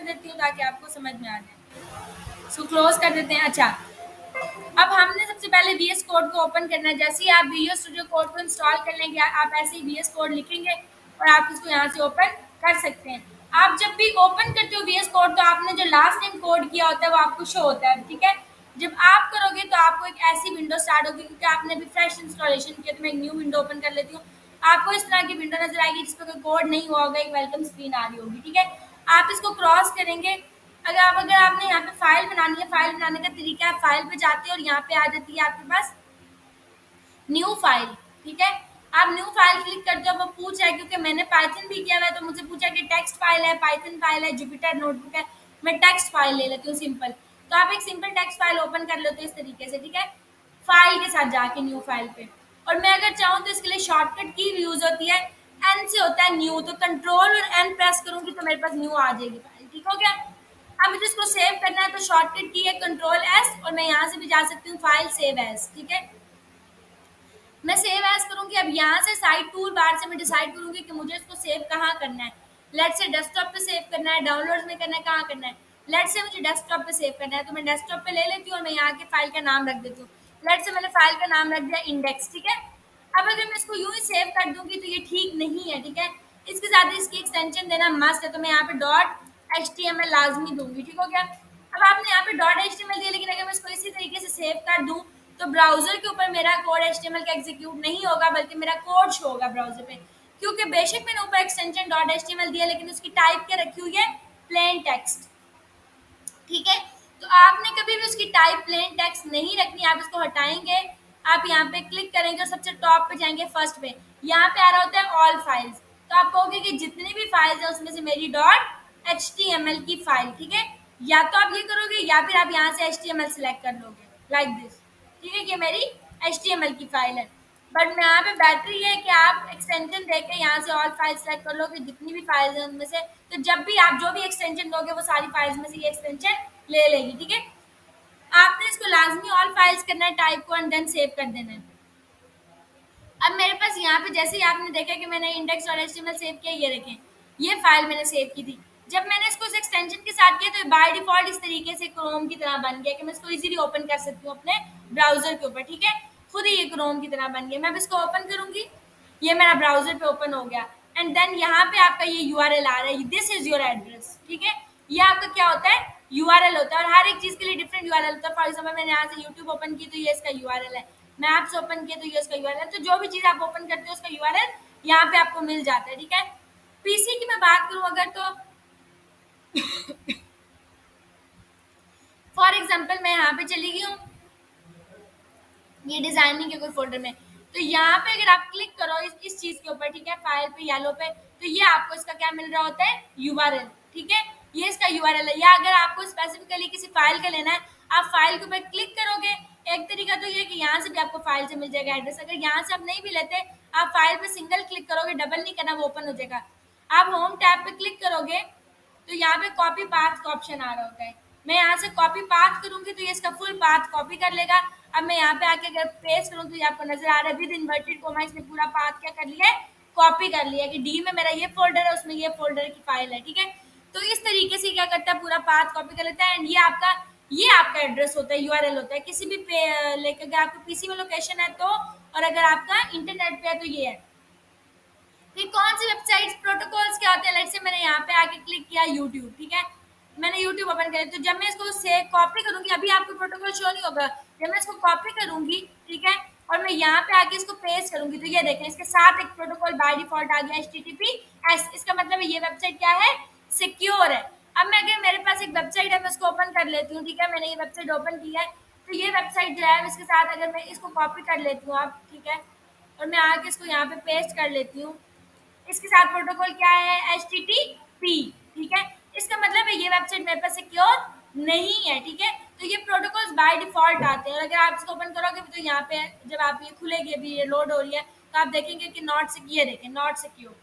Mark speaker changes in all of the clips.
Speaker 1: देती हूँ ताकि आपको समझ में आ जाए। सो क्लोज कर देते हैं। अच्छा, अब हमने सबसे पहले VS कोड को ओपन करना है। जैसे ही आप Visual Studio कोड को इंस्टॉल कर लेंगे, आप ऐसे ही VS कोड लिखेंगे और आप इसको यहाँ से ओपन कर सकते हैं। आप जब भी ओपन करते हो VS कोड तो आपने जो लास्ट टाइम कोड किया होता है वो आपको शो होता है, ठीक है। जब आप करोगे तो आपको एक ऐसी विंडो स्टार्ट होगी, क्योंकि आपने अभी फ्रेश इंस्टॉलेशन किया। तो मैं एक न्यू विंडो ओपन कर लेती हूँ। आपको इस तरह की विंडो नजर आएगी जिसमें कोई कोड नहीं हुआ होगा, एक वेलकम स्क्रीन आ रही होगी, ठीक है। आप इसको क्रॉस करेंगे। अगर आपने यहाँ पे फाइल बनानी है, फाइल बनाने का तरीका है, फाइल पे जाते हैं और यहाँ पे आ जाती है आपके पास न्यू फाइल, ठीक है। आप न्यू फाइल क्लिक करते हो, वो पूछ रहा है, क्योंकि मैंने पाइथन भी किया हुआ है तो मुझे पूछा कि टेक्स्ट फाइल है, पाइथन फाइल है, जुपिटर नोटबुक है। मैं टेक्स्ट फाइल ले लेती हूँ, सिंपल। तो आप एक सिंपल टेक्स्ट फाइल ओपन कर लेते हो इस तरीके से, ठीक है, फाइल के साथ जाके न्यू फाइल पे। और मैं अगर चाहूँ तो इसके लिए शॉर्टकट की यूज होती है, एन से होता है न्यू, तो कंट्रोल और एन प्रेस करूंगी तो मेरे पास न्यू आ जाएगी फाइल, ठीक हो गया। अब मुझे इसको सेव करना है तो शॉर्टकट की है कंट्रोल एस, और मैं यहाँ से भी जा सकती हूँ फाइल सेव एज, ठीक है। मैं सेव एज करूंगी। अब यहाँ से साइड टूल बार से मैं डिसाइड करूंगी कि मुझे इसको सेव कहाँ करना है। लेट से डेस्कटॉप पे सेव करना है, डाउनलोड्स में करना है, कहाँ करना है। लेट से मुझे डेस्कटॉप पे सेव करना है तो मैं डेस्कटॉप पे ले लेती हूँ और मैं यहाँ के फाइल का नाम रख देती हूँ। लेट से मैंने फाइल का नाम रख दिया इंडेक्स, ठीक है। अब अगर मैं इसको यूं ही सेव कर दूंगी तो ये ठीक नहीं है, ठीक है। इसके साथ इसकी एक्सटेंशन देना मस्ट है, तो मैं यहाँ पे .html लाजमी दूंगी, ठीक हो गया। अब आपने यहाँ पे .html दिया, लेकिन अगर मैं इसको इसी तरीके से सेव कर दूं तो ब्राउजर के ऊपर मेरा कोड HTML का एग्जीक्यूट नहीं होगा, बल्कि मेरा कोड शो होगा ब्राउजर पे। क्योंकि बेशक मैंने ऊपर एक्सटेंशन .html दिया, लेकिन उसकी टाइप क्या रखी हुई है, प्लेन टेक्स्ट, ठीक है। तो आपने कभी भी उसकी टाइप प्लेन टेक्स्ट नहीं रखनी। आप इसको हटाएंगे, आप यहाँ पे क्लिक करेंगे और सबसे टॉप पे जाएंगे फर्स्ट पे, यहाँ पे आ रहा होता है ऑल फाइल्स। तो आप कहोगे कि जितनी भी फाइल्स है उसमें से मेरी .html की फाइल, ठीक है। या तो आप ये करोगे या फिर आप यहाँ से HTML सेलेक्ट कर लोगे लाइक दिस, ठीक है। ये मेरी HTML की फाइल है। बट मैं यहाँ पे बेटर ये है कि आप एक्सटेंशन देके यहाँ से ऑल फाइल सेलेक्ट कर लो कि जितनी भी फाइल्स हैं उनमें से। तो जब भी आप जो भी एक्सटेंशन दोगे वो सारी फाइल्स में से ये एक्सटेंशन ले लेगी, ठीक है। आपने इसको लाजमी ऑल फाइल्स करना है, टाइप को, एंड देन सेव कर देना है। अब मेरे पास यहाँ पे जैसे ही आपने देखा कि मैंने इंडेक्स और HTML सेव किया, ये देखें ये फाइल मैंने सेव की थी। जब मैंने इसको इस एक्सटेंशन के साथ किया तो बाय डिफॉल्ट इस तरीके से क्रोम की तरह बन गया कि मैं इसको इजीली ओपन कर सकती हूँ अपने ब्राउजर के ऊपर, ठीक है। खुद ही ये क्रोम की तरह बन गया। मैं अब इसको ओपन करूंगी, ये मेरा ब्राउजर पे ओपन हो गया। एंड देन यहाँ पे आपका ये URL आ रहा है, दिस इज योर एड्रेस, ठीक है। ये आपका क्या होता है, URL होता है। और हर एक चीज के लिए डिफरेंट URL होता है। फॉर एग्जाम्पल मैंने यहाँ से यूट्यूब ओपन की तो ये इसका URL है, मैप्स ओपन किया तो ये उसका URL है। तो जो भी चीज आप ओपन करते हो उसका URL यहाँ पे आपको मिल जाता है, ठीक है। पीसी की मैं बात करूं अगर, तो फॉर एग्जाम्पल मैं यहाँ पे चली गई हूँ ये डिजाइनिंग के कोई फोल्डर में, तो यहाँ पे अगर आप क्लिक करो इस चीज के ऊपर, ठीक है, फाइल पे येलो पे, तो ये आपको इसका क्या मिल रहा होता है, URL, ठीक है। ये इसका URL है। या अगर आपको स्पेसिफिकली किसी फाइल का लेना है, आप फाइल के ऊपर क्लिक करोगे। एक तरीका तो ये कि यहाँ से भी आपको फाइल से मिल जाएगा एड्रेस। अगर यहाँ से आप नहीं भी लेते, आप फाइल पे सिंगल क्लिक करोगे, डबल नहीं करना, वो ओपन हो जाएगा। आप होम टैब पे क्लिक करोगे तो यहाँ पे कॉपी पाथ का ऑप्शन आ रहा होता है। मैं यहाँ से कॉपी पाथ करूंगी तो ये इसका फुल पाथ कॉपी कर लेगा। अब मैं यहाँ पे आके अगर पेस्ट करूँ तो ये आपको नजर आ रहा है विद इन्वर्टेड कोमा इसने पूरा पाथ क्या कर लिया है, कॉपी कर लिया कि डी में मेरा ये फोल्डर है, उसमें ये फोल्डर की फाइल है, ठीक है। तो इस तरीके से क्या करता है, पूरा पाथ कॉपी कर लेता है। एंड ये आपका एड्रेस होता है, URL होता है। किसी भी लेकर अगर आपको PC में लोकेशन है तो, और अगर आपका इंटरनेट पे है तो ये है। फिर कौन सी वेबसाइट्स प्रोटोकॉल्स क्या होते हैं, लेट्स से मैंने यहाँ पे आके क्लिक किया यूट्यूब, ठीक है। मैंने यूट्यूब ओपन किया तो जब मैं इसको से कॉपी करूंगी, अभी आपको प्रोटोकॉल शो नहीं होगा, जब मैं इसको कॉपी करूंगी, ठीक है, और मैं यहाँ पे आके इसको पेस्ट करूंगी तो ये देखें इसके साथ एक प्रोटोकॉल बाय डिफॉल्ट आ गया HTTPS। इसका मतलब है ये वेबसाइट क्या है, सिक्योर है। अब मैं अगर मेरे पास एक वेबसाइट है मैं इसको ओपन कर लेती हूँ, ठीक है, मैंने ये वेबसाइट ओपन की है। तो ये वेबसाइट जो है इसके साथ अगर मैं इसको कॉपी कर लेती हूँ आप, ठीक है, और मैं आके इसको यहाँ पे पेस्ट कर लेती हूँ। इसके साथ प्रोटोकॉल क्या है, HTTP, ठीक है। इसका मतलब है ये वेबसाइट मेरे पास सिक्योर नहीं है, ठीक है। तो ये प्रोटोकॉल्स बाय डिफॉल्ट आते हैं। और अगर आप इसको ओपन करोगे तो यहाँ पे जब आप ये खुलेगी, अभी ये लोड हो रही है, तो आप देखेंगे कि नॉट सिक्योर, देखें नॉट सिक्योर,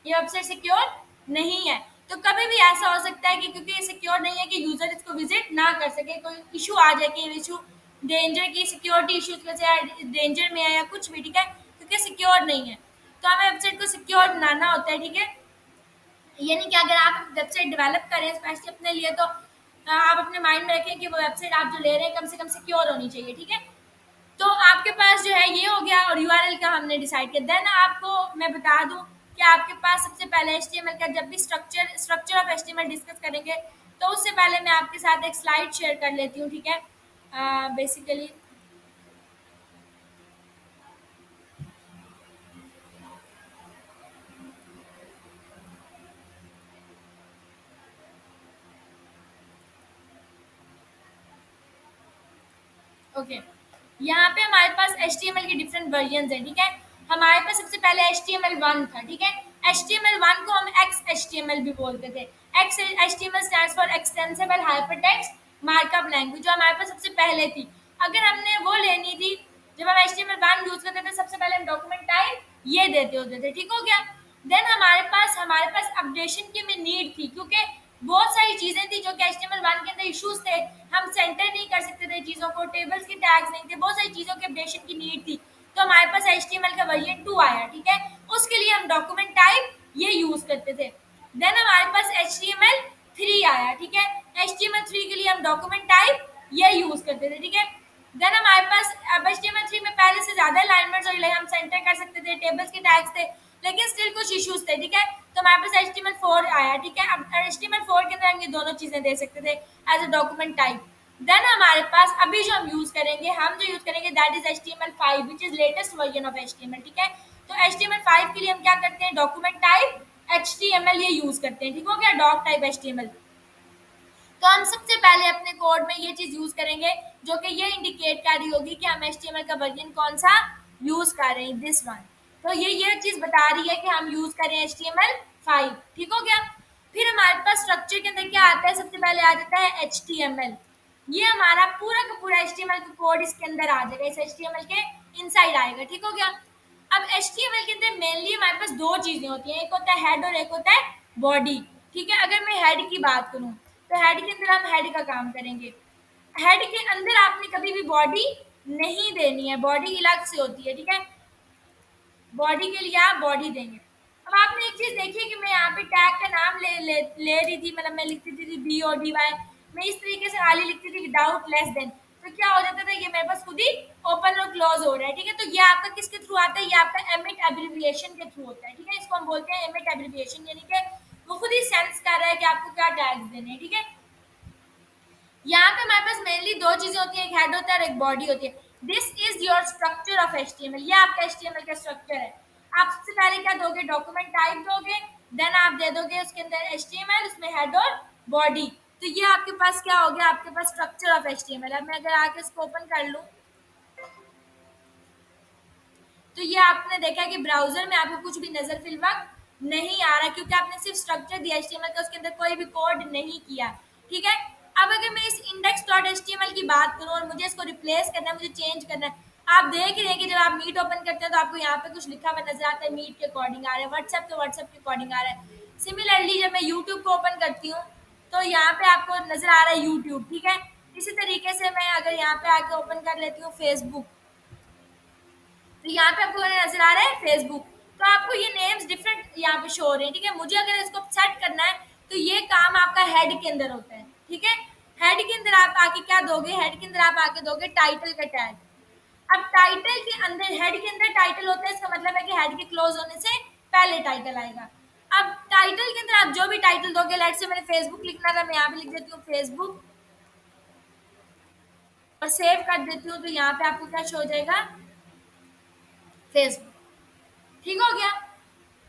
Speaker 1: ये वेबसाइट सिक्योर नहीं है। तो कभी भी ऐसा हो सकता है कि क्योंकि ये सिक्योर नहीं है कि यूजर इसको विजिट ना कर सके, कोई इशू आ जाए कि इशू डेंजर की सिक्योरिटी इशू की वजह से डेंजर में है या कुछ भी, ठीक है, क्योंकि सिक्योर नहीं है। तो हमें वेबसाइट को सिक्योर बनाना होता है, ठीक है। ये नहीं कि अगर आप वेबसाइट डेवलप करें स्पेशली अपने लिए, तो आप अपने माइंड में रखें कि वो वेबसाइट आप जो ले रहे हैं कम से कम सिक्योर होनी चाहिए, ठीक है। तो आपके पास जो है ये हो गया, और यूआरएल का हमने डिसाइड किया। देन आपको मैं बता दूं कि आपके पास सबसे पहले एचटीएमएल का, जब भी स्ट्रक्चर ऑफ एचटीएमएल डिस्कस करेंगे, तो उससे पहले मैं आपके साथ एक स्लाइड शेयर कर लेती हूँ, ठीक है। बेसिकली ओके, यहाँ पे हमारे पास HTML के डिफरेंट वर्जन हैं, ठीक है। हमारे पास सबसे पहले HTML1 था, ठीक है। HTML1 को हम XHTML भी बोलते थे। XHTML stands for extensible hypertext markup language, जो हमारे पास सबसे पहले थी। अगर हमने वो लेनी थी, जब हम HTML1 यूज करते थे, सबसे पहले हम डॉक्यूमेंट टाइप ये देते होते थे, ठीक हो गया। देन हमारे पास अपडेशन की में नीड थी, क्योंकि बहुत सारी चीजें थी जो कि HTML1 के अंदर इश्यूज थे। हम सेंटर नहीं कर सकते थे चीजों को, टेबल्स के टैग्स नहीं थे, बहुत सारी चीजों के अपडेशन की नीड थी। तो हमारे पास HTML का वर्जन 2 आया, ठीक है। उसके लिए हम डॉक्यूमेंट टाइप ये यूज करते थे। देन हमारे पास HTML3 आया, ठीक है। HTML3 के लिए हम डॉक्यूमेंट टाइप ये यूज करते थे, ठीक है। देन हमारे पास अब HTML3 में पहले से ज्यादा अलाइनमेंट्स और हम सेंटर कर सकते थे, टेबल्स के टैग्स थे, लेकिन स्टिल कुछ इश्यूज थे, ठीक है। तो हमारे पास HTML4 आया, ठीक है। अब HTML4 के अंदर हम ये दोनों चीजें दे सकते थे as a document type. Then हमारे पास अभी जो हम यूज करेंगे, that is HTML5 which is latest version of HTML, ठीक है। तो HTML5 के लिए हम क्या करते हैं, डॉक्यूमेंट टाइप HTML ये यूज करते हैं, ठीक हो गया, डॉक टाइप HTML। तो हम सबसे पहले अपने कोड में ये चीज यूज करेंगे, जो कि ये इंडिकेट कर रही होगी कि हम HTML का वर्जन कौन सा यूज कर रहे हैं, दिस वन। तो ये चीज बता रही है कि हम यूज करें HTML5, ठीक हो गया। फिर हमारे पास स्ट्रक्चर के अंदर क्या आता है, सबसे पहले आ जाता है HTML। ये हमारा पूरा का पूरा HTML का कोड इसके अंदर आ जाएगा, इस HTML के इनसाइड आएगा, ठीक हो गया। अब HTML के अंदर मेनली हमारे पास दो चीजें होती हैं, एक होता है हेड और एक होता है बॉडी, ठीक है। अगर मैं हेड की बात करूं, तो हेड के अंदर हम हेड का काम करेंगे। हेड के अंदर आपने कभी भी बॉडी नहीं देनी है, बॉडी अलग से होती है, ठीक है। बॉडी के लिए आप बॉडी देंगे। अब आपने एक चीज देखी है कि मैं यहाँ पे टैग का नाम ले रही थी, मतलब मैं लिखती थी BODY, मैं इस तरीके से खाली लिखती थी विदाउट लेस देन, तो क्या हो जाता था, ये मेरे पास खुद ही ओपन और क्लोज हो रहा है, ठीक है। तो ये आपका किसके थ्रू आता है, ये आपका एमिट एब्रिविएशन के थ्रू होता है, ठीक है। इसको हम बोलते हैं एमिट एब्रिविएशन, यानी कि वो खुद ही सेंस कर रहा है कि आपको क्या टैग्स देने हैं, ठीक है। यहाँ पे हमारे पास मेनली दो चीजें होती है, एक हेड होता है और एक बॉडी होती है। This is your structure of HTML, ये आपका HTML का स्ट्रक्चर है। आप सबसे पहले क्या दोगे, डॉक्यूमेंट टाइप दोगे, देन आप दे दोगे उसके अंदर HTML, उसमें हेड और बॉडी। तो ये आपके पास क्या हो गया, आपके पास स्ट्रक्चर ऑफ HTML। अब मैं अगर आके इसको ओपन कर लूँ, तो ये आपने देखा कि ब्राउजर में आपको कुछ भी नजर फिल वक्त नहीं आ रहा, क्योंकि आपने सिर्फ स्ट्रक्चर दिया HTML का, उसके अंदर कोई भी कोड नहीं किया, ठीक है। अब अगर मैं इस index.html की बात करूं और मुझे इसको रिप्लेस करना है, मुझे चेंज करना है, आप देख रहे हैं कि जब आप मीट ओपन करते हैं तो आपको यहाँ पे कुछ लिखा हुआ नजर आता है, मीट के अकॉर्डिंग आ रहा है, व्हाट्सएप तो व्हाट्सएप के अकॉर्डिंग आ रहा है। सिमिलरली जब मैं यूट्यूब को ओपन करती हूँ, तो यहाँ पे आपको नजर आ रहा है यूट्यूब, ठीक है। इसी तरीके से मैं अगर यहाँ पे आके ओपन कर लेती हूँ फेसबुक, तो यहाँ पे आपको नजर आ रहा है फेसबुक। तो आपको ये नेम्स डिफरेंट यहाँ पे शो हो रहे हैं, ठीक है। मुझे अगर इसको सेट करना है, तो ये काम आपका हेड के अंदर होता है, ठीक है। हेड के अंदर आप आके क्या दोगे, हेड के अंदर आप आके दोगे टाइटल का टैग। अब टाइटल के अंदर, हेड के अंदर टाइटल होता है, इसका मतलब है कि हेड के क्लोज होने से पहले टाइटल आएगा। अब टाइटल के अंदर आप जो भी टाइटल दोगे, लेट्स से मैंने फेसबुक लिखना था, मैं यहाँ पे लिख देती हूँ फेसबुक और सेव कर देती हूँ, तो यहाँ पे आपको क्या शो हो जाएगा, फेसबुक, ठीक हो गया।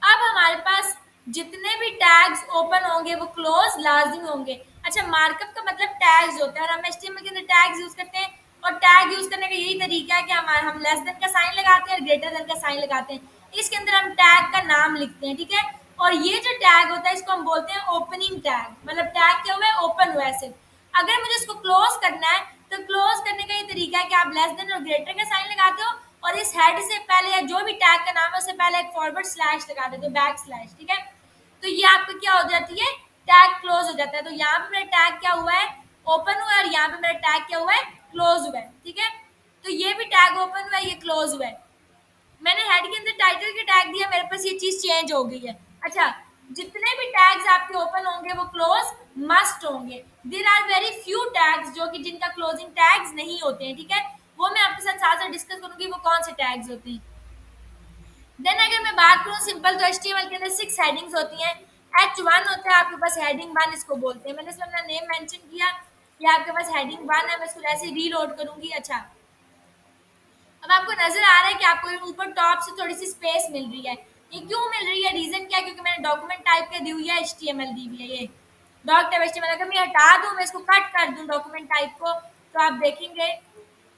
Speaker 1: अब हमारे पास जितने भी टैग्स ओपन होंगे वो क्लोज लाजमी होंगे। अच्छा, मार्कअप का मतलब टैग्स होता है, और हम HTML के अंदर टैग्स यूज करते हैं, और टैग यूज करने का यही तरीका है कि हम लेस देन का साइन लगाते हैं और ग्रेटर देन का साइन लगाते हैं। इसके अंदर हम टैग का नाम लिखते हैं, ठीक है। और ये जो टैग होता है इसको हम बोलते हैं ओपनिंग टैग, मतलब टैग क्या हुआ है, ओपन हुआ है सिर्फ। अगर मुझे इसको क्लोज करना है, तो क्लोज करने का ये तरीका है कि आप लेस देन और ग्रेटर का साइन लगाते हो, और इस हेड से पहले या जो भी टैग का नाम है उससे पहले एक फॉरवर्ड स्लैश लगा देते हो, बैक स्लैश, ठीक है। तो ये आपको क्या हो जाती है, टैग क्लोज हो जाता है। तो यहाँ पे मेरा टैग क्या हुआ है, ओपन हुआ है, और यहाँ पे मेरा टैग क्या हुआ है, क्लोज हुआ है, ठीक है। तो ये भी टैग ओपन हुआ है, ये क्लोज हुआ है। मैंने हेड के अंदर टाइटल के टैग दिया, मेरे पास ये चीज चेंज हो गई है। अच्छा, जितने भी टैग्स आपके ओपन होंगे वो क्लोज मस्ट होंगे। There are very few tags जो कि जिनका क्लोजिंग टैग्स नहीं होते हैं, ठीक है, वो मैं आपके साथ साथ डिस्कस करूंगी वो कौन से टैग्स होते हैं। देन अगर मैं बात करूँ सिंपल, तो HTML के अंदर 6 हेडिंग्स होती हैं। H1 होता है आपके पास, हेडिंग 1 इसको बोलते हैं। मैंने इसमें अपना नेम मेंशन किया, ये आपके पास हेडिंग 1 है। मैं इसको ऐसे रीलोड करूंगी। अच्छा, अब आपको नजर आ रहा है कि आपको ऊपर टॉप से थोड़ी सी स्पेस मिल रही है। ये क्यों मिल रही है, रीजन क्या है? क्योंकि मैंने डॉक्यूमेंट टाइप के दी हुई है, HTML दी हुई है। ये डॉक टाइप HTML, अगर मैं हटा दूं, मैं इसको कट कर दूं डॉक्यूमेंट टाइप को, तो आप देखेंगे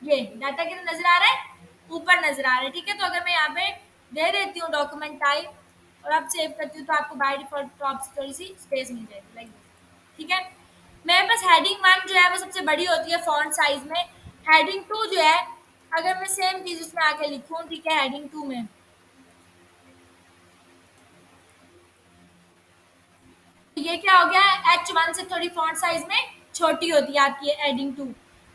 Speaker 1: ये डाटा कितना नजर आ रहा है, ऊपर नजर आ रहा है, ठीक है। तो अगर मैं यहाँ पे दे देती हूँ डॉक्यूमेंट टाइप और अब सेव करती हूँ, तो आपको बाय डिफॉल्ट टॉप से थोड़ी सी स्पेस मिल जाएगी, लाइक, ठीक है। मेरे पास हेडिंग 1 जो है वो सबसे बड़ी होती है फॉन्ट साइज में। हेडिंग 2 जो है, अगर मैं सेम चीज उसमें आके लिखूं, ठीक है, हेडिंग 2 में, तो ये क्या हो गया, H1 से थोड़ी फॉन्ट साइज में छोटी होती है आपकी हेडिंग 2।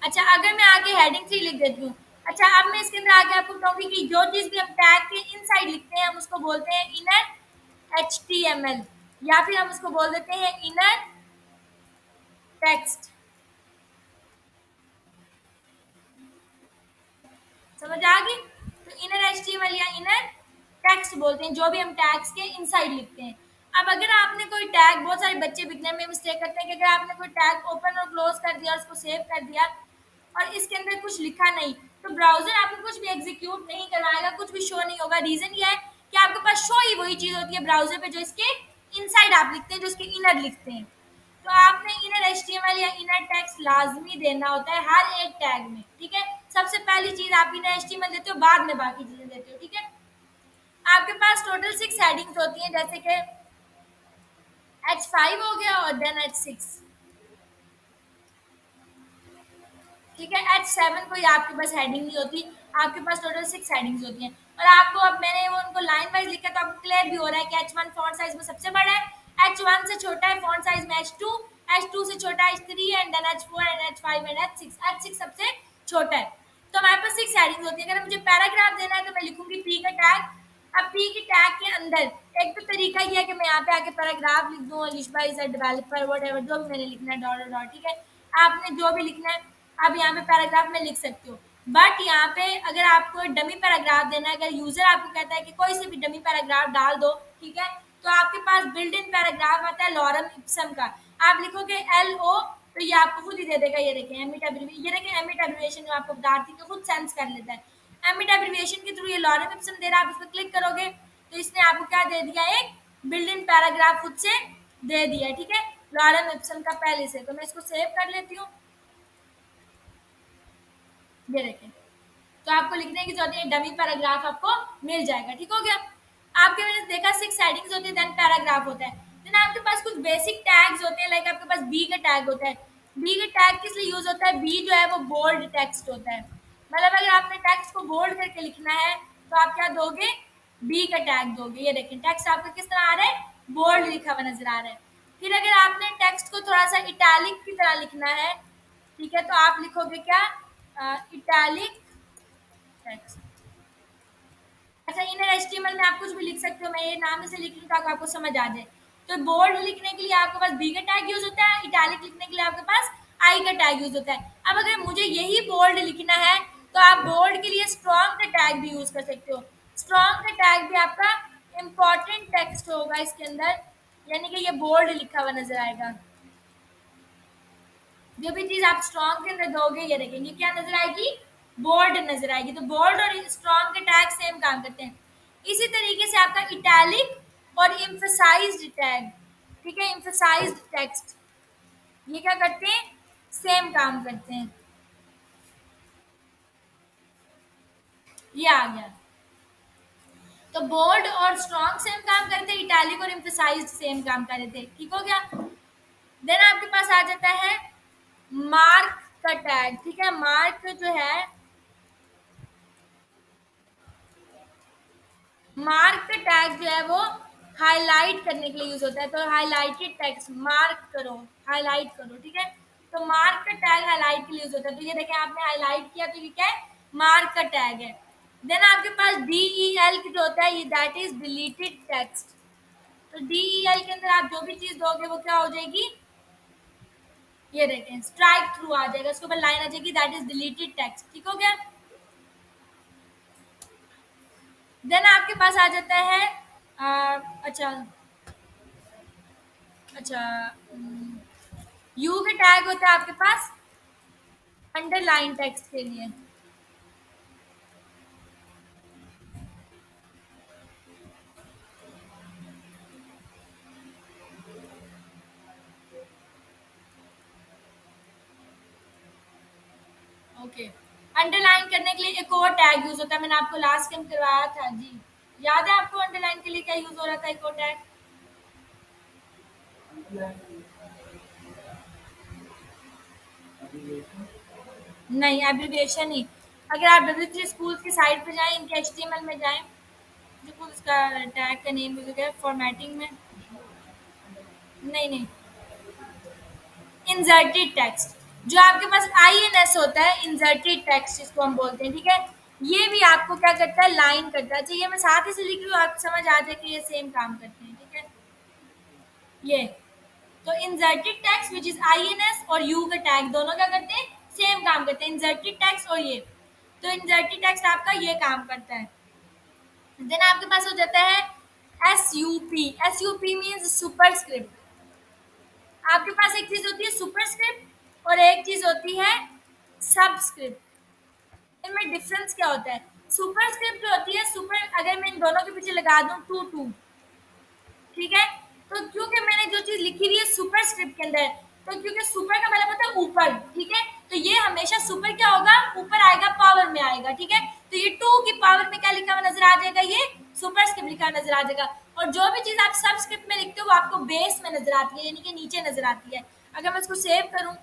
Speaker 1: अच्छा, अगर मैं आगे हेडिंग 3 लिख देती हूँ। अच्छा, अब मैं इसके अंदर आगे आपको कहूंगी कि जो चीज भी हम टैग के इनसाइड लिखते हैं, हम उसको बोलते हैं इनर HTML, या फिर हम उसको बोल देते हैं इनर टेक्स्ट। समझ आ गई? तो इनर HTML या इनर टेक्स्ट बोलते हैं जो भी हम टैग्स के इनसाइड लिखते हैं। अब अगर आपने कोई टैग, बहुत सारे बच्चे लिखने में मिस्टेक करते हैं कि अगर आपने कोई टैग ओपन और क्लोज कर दिया और उसको सेव कर दिया और इसके अंदर कुछ लिखा नहीं, तो ब्राउजर आपको कुछ भी एग्जीक्यूट नहीं करवाएगा, कुछ भी शो नहीं होगा। रीजन ये है कि आपके पास शो ही वही चीज होती है ब्राउजर पे जो इसके इनसाइड आप लिखते हैं, जो इसके इनर लिखते हैं। तो आपने इनर HTML या इनर टेक्स्ट लाजमी देना होता है हर एक टैग में, ठीक है। सबसे पहली चीज आप इनर HTML देते हो, बाद में बाकी चीजें देते हो, ठीक है। आपके पास टोटल 6 हेडिंग्स होती हैं, जैसे कि H5 हो गया और देन H6, ठीक है। H7 कोई आपके पास हेडिंग नहीं होती, आपके पास टोटल 6 हेडिंग्स होती हैं। और आपको, अब मैंने वो उनको लाइन वाइज लिखा तो आपको क्लियर भी हो रहा है कि H1 फॉन्ट साइज में सबसे बड़ा है, H1 से छोटा है फॉन्ट साइज में H2, H2 से छोटा है H3 and then H4 and H5 and H6 सबसे छोटा है। तो हमारे पास 6 हेडिंग्स होती है। अगर मुझे पैराग्राफ देना है तो मैं लिखूंगी पी का टैग। अब पी के टैग के अंदर एक तो तरीका ये है कि मैं यहाँ पे आके पैराग्राफ लिख दूँ, Alishba is a developer, whatever, जो भी मैंने लिखना है, डॉट डॉट डॉट, ठीक है। आपने जो भी लिखना है आप यहाँ पे पैराग्राफ में लिख सकते हो। बट यहाँ पे अगर आपको डमी पैराग्राफ देना है, अगर यूजर आपको कहता है कि कोई से भी डमी पैराग्राफ डाल दो, ठीक है, तो आपके पास बिल्ड इन पैराग्राफ आता है लॉरम इप्सम का। आप लिखोगे LO, तो ये आपको खुद ही दे देगा। ये देखें एमिट एब्रिविएशन, ये देखें एमिट एब्रिविएशन, जो आपको बता रही थी, खुद सेंस कर लेता है। एमिट एब्रिविएशन के थ्रू ये लॉरम इप्सम दे रहा है। आप इस पर क्लिक करोगे तो इसने आपको क्या दे दिया, एक बिल्ड इन पैराग्राफ खुद से दे दिया, ठीक है, लॉरम इप्सम का पहले से। तो मैं इसको सेव कर लेती हूँ, ये देखें। तो आपको लिखने की जरूरत है, डमी पैराग्राफ आपको मिल जाएगा, ठीक हो गया। आपके मैंने देखा 6 हेडिंग्स होती है, देन पैराग्राफ होता है। देन आपके पास कुछ बेसिक टैग्स होते हैं, लाइक आपके पास बी का टैग होता है। बी का टैग किस लिए यूज होता है? बी जो है वो बोल्ड टेक्स्ट होता है, मतलब अगर आपने टेक्स्ट को बोल्ड करके लिखना है तो आप क्या दोगे, बी का टैग दोगे। ये देखें टेक्स्ट आपका किस तरह आ रहा है, बोल्ड लिखा हुआ नजर आ रहा है। फिर अगर आपने टेक्स्ट को थोड़ा सा इटैलिक की तरह लिखना है, ठीक है, तो आप लिखोगे क्या, इटैलिक टेक्स्ट। अच्छा, इनर HTML में आप कुछ भी लिख सकते हो, मैं ये नाम से लिख लूँ ताकि आपको समझ आ जाए। तो बोल्ड लिखने के लिए आपके पास बी का टैग यूज होता है, इटैलिक लिखने के लिए आपके पास आई का टैग यूज होता है। अब अगर मुझे यही बोल्ड लिखना है तो आप बोल्ड के लिए स्ट्रॉन्ग का टैग भी यूज कर सकते हो। स्ट्रॉन्ग का टैग भी आपका इंपॉर्टेंट टेक्स्ट होगा इसके अंदर, यानी कि ये बोल्ड लिखा हुआ नजर आएगा। जो भी चीज आप स्ट्रॉन्ग के अंदर दोगे, ये देखेंगे क्या नजर आएगी, बोल्ड नजर आएगी। तो बोल्ड और स्ट्रॉन्ग के टैग सेम काम करते हैं। इसी तरीके से आपका इटैलिक और एम्फसाइज्ड टैग, ठीक है, एम्फसाइज्ड टेक्स्ट, ये क्या करते हैं, सेम काम करते हैं। ये आ गया। तो बोल्ड और स्ट्रॉन्ग सेम काम करते हैं, इटैलिक और एम्फसाइज्ड सेम काम कर रहे थे, ठीक हो गया। देन आपके पास आ जाता है मार्क का टैग, ठीक है। मार्क जो है, मार्क का टैग जो है वो हाईलाइट करने के लिए यूज होता है। तो हाईलाइटेड टेक्स्ट मार्क करो, हाईलाइट करो, ठीक है। तो मार्क का टैग हाईलाइट के लिए यूज होता है। तो ये देखें आपने हाईलाइट किया तो ये क्या है, मार्क का टैग है। देन आपके पास DEL जो होता है, ये दैट इज डिलीटेड टेक्स्ट, तो DEL के अंदर आप जो भी चीज दोगे वो क्या हो जाएगी, ये देखें स्ट्राइक थ्रू आ जाएगा, उसके ऊपर लाइन आ जाएगी दैट इज डिलीटेड टेक्स्ट। ठीक हो गया। देन आपके पास आ जाता है अच्छा अच्छा यू के टैग होता है आपके पास अंडरलाइन टेक्स्ट के लिए। ओके, अंडरलाइन करने के लिए एक और टैग यूज होता है, मैंने आपको लास्ट टाइम करवाया था जी, याद है आपको अंडरलाइन के लिए क्या यूज हो रहा था, एक और टैग? नहीं, एब्रिविएशन ही। अगर आप W3 स्कूल की साइट पे जाएं, इनके HTML में जाएं, जो कुछ उसका टैग का नेम यूज है फॉर्मेटिंग में, नहीं नहीं, इंसर्टेड टेक्स्ट, जो आपके पास INS होता है, इंसर्टेड टेक्स्ट जिसको हम बोलते हैं, ठीक है। ये भी आपको क्या करता है, लाइन करता है। चाहिए मैं साथ ही से लिख रही हूँ, आपको समझ आ जाए कि ये सेम काम करते हैं, ठीक है। ये तो inserted text which is INS और यू का टैग दोनों क्या करते हैं, सेम काम करते हैं, इंसर्टेड टेक्स्ट और ये। तो इंसर्टेड टेक्स्ट आपका ये काम करता है। देन आपके पास हो जाता है SUP। SUP means superscript. आपके पास एक चीज होती है सुपरस्क्रिप्ट और एक चीज होती है सबस्क्रिप्ट। इनमें डिफरेंस क्या होता है? सुपरस्क्रिप्ट जो होती है, सुपर अगर मैं इन दोनों के पीछे लगा दूं टू टू, ठीक है, तो क्योंकि मैंने जो चीज लिखी हुई है सुपर स्क्रिप्ट के अंदर, तो क्योंकि सुपर का मतलब होता है ऊपर, ठीक है, तो ये हमेशा सुपर क्या होगा, ऊपर आएगा, पावर में आएगा, ठीक है। तो ये टू की पावर में क्या लिखा हुआ नजर आ जाएगा, ये सुपर स्क्रिप्ट लिखा हुआ नजर आ जाएगा। और जो भी चीज आप सब स्क्रिप्ट में लिखते हो वो आपको बेस में नजर आती है, यानी कि नीचे नजर आती है। अगर मैं इसको सेव करूं